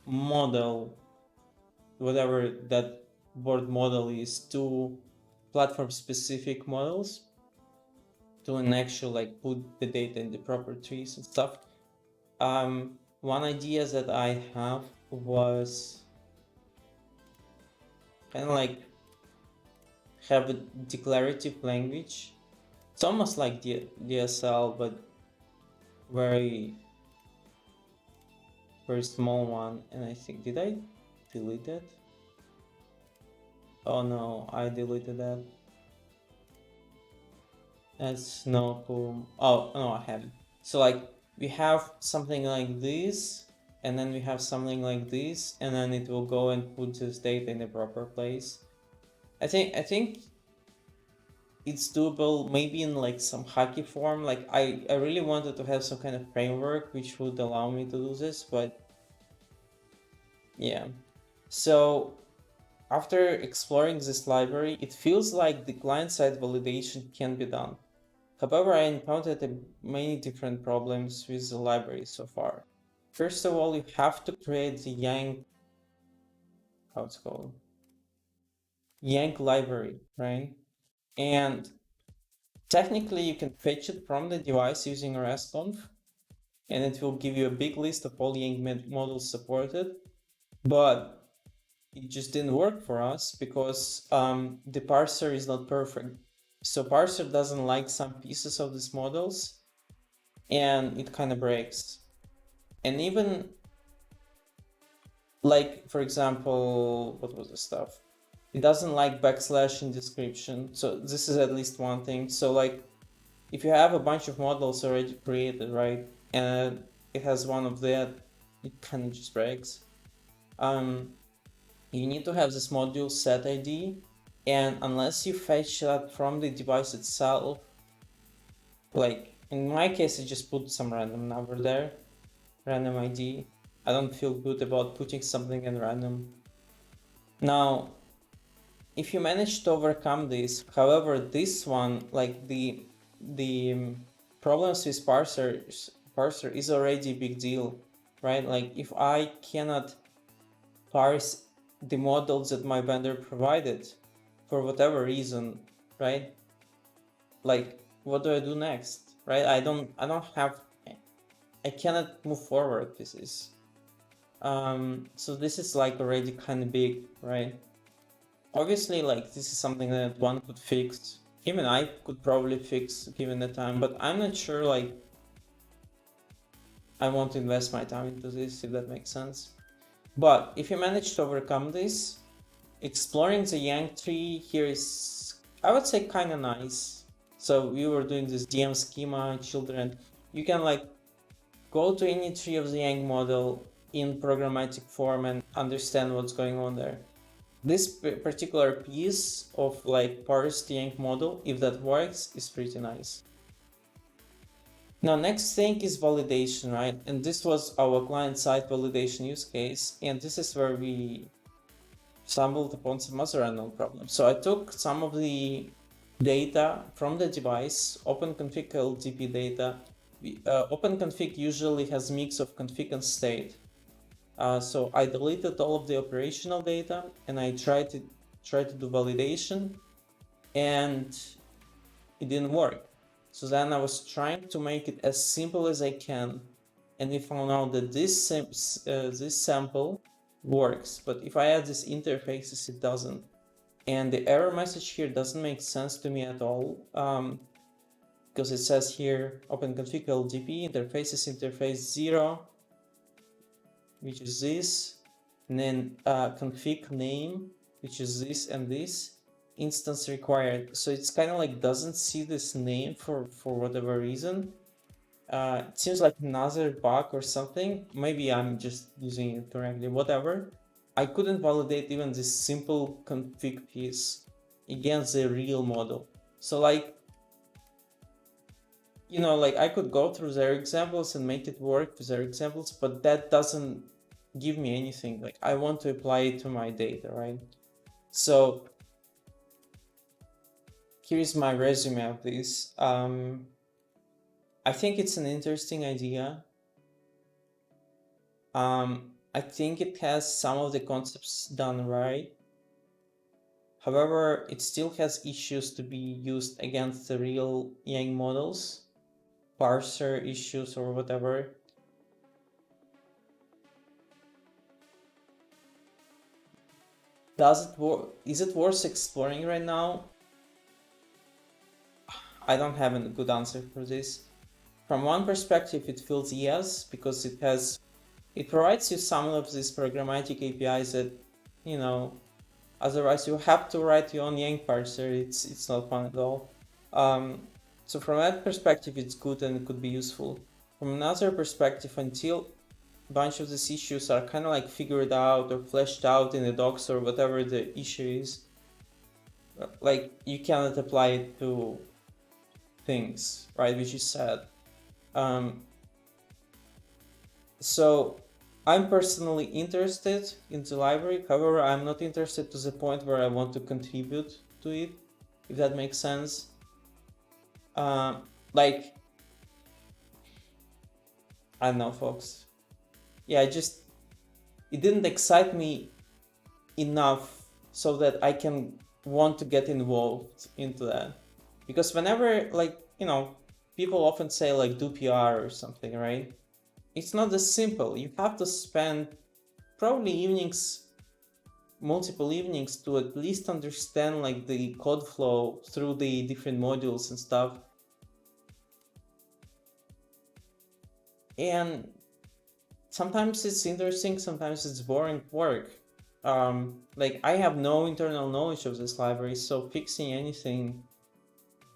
model, whatever that board model is, to platform specific models to an actual like put the data in the proper trees and stuff. One idea that I have was kind of like have a declarative language. It's almost like DSL, but very small one. And I think, did I delete that? Oh no, I deleted that. That's no cool. Oh no, I haven't. So like we have something like this, and then we have something like this, and then it will go and put this data in the proper place. I think it's doable, maybe in like some hacky form. Like I really wanted to have some kind of framework which would allow me to do this, but yeah. So after exploring this library, it feels like the client-side validation can be done. However, I encountered many different problems with the library so far. First of all, you have to create the how it's called? Yang library, right? And technically you can fetch it from the device using RESTconf, and it will give you a big list of all Yang models supported, but it just didn't work for us because the parser is not perfect. So parser doesn't like some pieces of these models, and it kind of breaks. And even like, for example, what was the stuff? It doesn't like backslash in description. So this is at least one thing. So like, if you have a bunch of models already created, right, and it has one of that, it kind of just breaks. You need to have this module set ID, and unless you fetch that from the device itself, like in my case, I just put some random number there, random ID. I don't feel good about putting something in random. Now, if you manage to overcome this, however, this one, like the problems with parser is already a big deal, right? Like if I cannot parse the models that my vendor provided for whatever reason, right? Like what do I do next, right? I cannot move forward with this. So this is like already kind of big, right? Obviously, like this is something that one could fix. Even I could probably fix given the time, but I'm not sure like I want to invest my time into this, if that makes sense. But if you manage to overcome this, exploring the Yang tree here is, I would say, kind of nice. So we were doing this DM schema, children. You can like go to any tree of the Yang model in programmatic form and understand what's going on there. This particular piece of like parsed Yang model, if that works, is pretty nice. Now, next thing is validation, right? And this was our client-side validation use case. And this is where we stumbled upon some other unknown problems. So I took some of the data from the device, openconfig-lldp data. Openconfig usually has a mix of config and state. So I deleted all of the operational data and I tried to do validation, and it didn't work. So then I was trying to make it as simple as I can, and we found out that this sample works, but if I add these interfaces, it doesn't. And the error message here doesn't make sense to me at all, because it says here openconfig-lldp interfaces interface 0, which is this, and then config name which is this and this, instance required. So it's kind of like doesn't see this name for whatever reason. It seems like another bug or something. Maybe I'm just using it correctly, whatever. I couldn't validate even this simple config piece against the real model. So like, you know, like I could go through their examples and make it work with their examples, but that doesn't give me anything. Like I want to apply it to my data, right? So here's my resume of this. I think it's an interesting idea. I think it has some of the concepts done right. However, it still has issues to be used against the real Yang models, parser issues or whatever. Does it work? Is it worth exploring right now? I don't have a good answer for this. From one perspective, it feels yes, because it provides you some of these programmatic APIs that, you know, otherwise you have to write your own Yang parser. It's not fun at all. So from that perspective, it's good and it could be useful. From another perspective, until a bunch of these issues are kind of like figured out or fleshed out in the docs or whatever the issue is, like you cannot apply it to things, right? Which is sad. So I'm personally interested in the library. However, I'm not interested to the point where I want to contribute to it, if that makes sense. Like, I don't know, folks. Yeah, it didn't excite me enough so that I can want to get involved into that. Because whenever, like, you know, people often say like do PR or something, right? It's not as simple. You have to spend probably evenings, multiple evenings, to at least understand like the code flow through the different modules and stuff. And sometimes it's interesting, sometimes it's boring work. Like I have no internal knowledge of this library, so fixing anything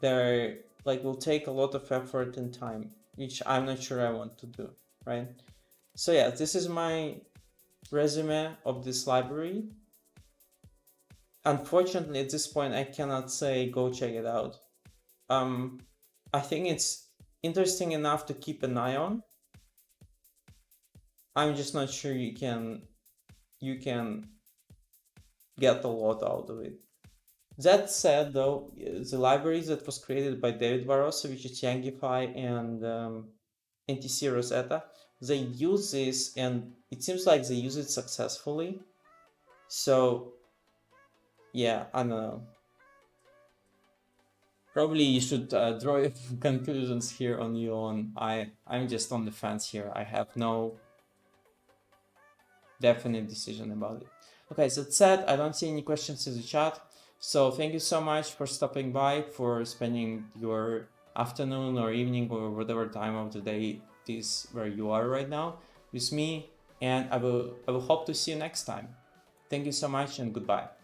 there like will take a lot of effort and time, which I'm not sure I want to do, right? So yeah, this is my resume of this library. Unfortunately, at this point, I cannot say go check it out. I think it's interesting enough to keep an eye on. I'm just not sure you can get a lot out of it. That said, though, the library that was created by David Barroso, which is Yangify and NTC Rosetta, they use this, and it seems like they use it successfully. So yeah, I don't know. Probably you should draw your conclusions here on your own. I'm just on the fence here. I have no definite decision about it. Okay, so that said, I don't see any questions in the chat. So thank you so much for stopping by, for spending your afternoon or evening or whatever time of the day it is where you are right now with me. And I will hope to see you next time. Thank you so much and goodbye.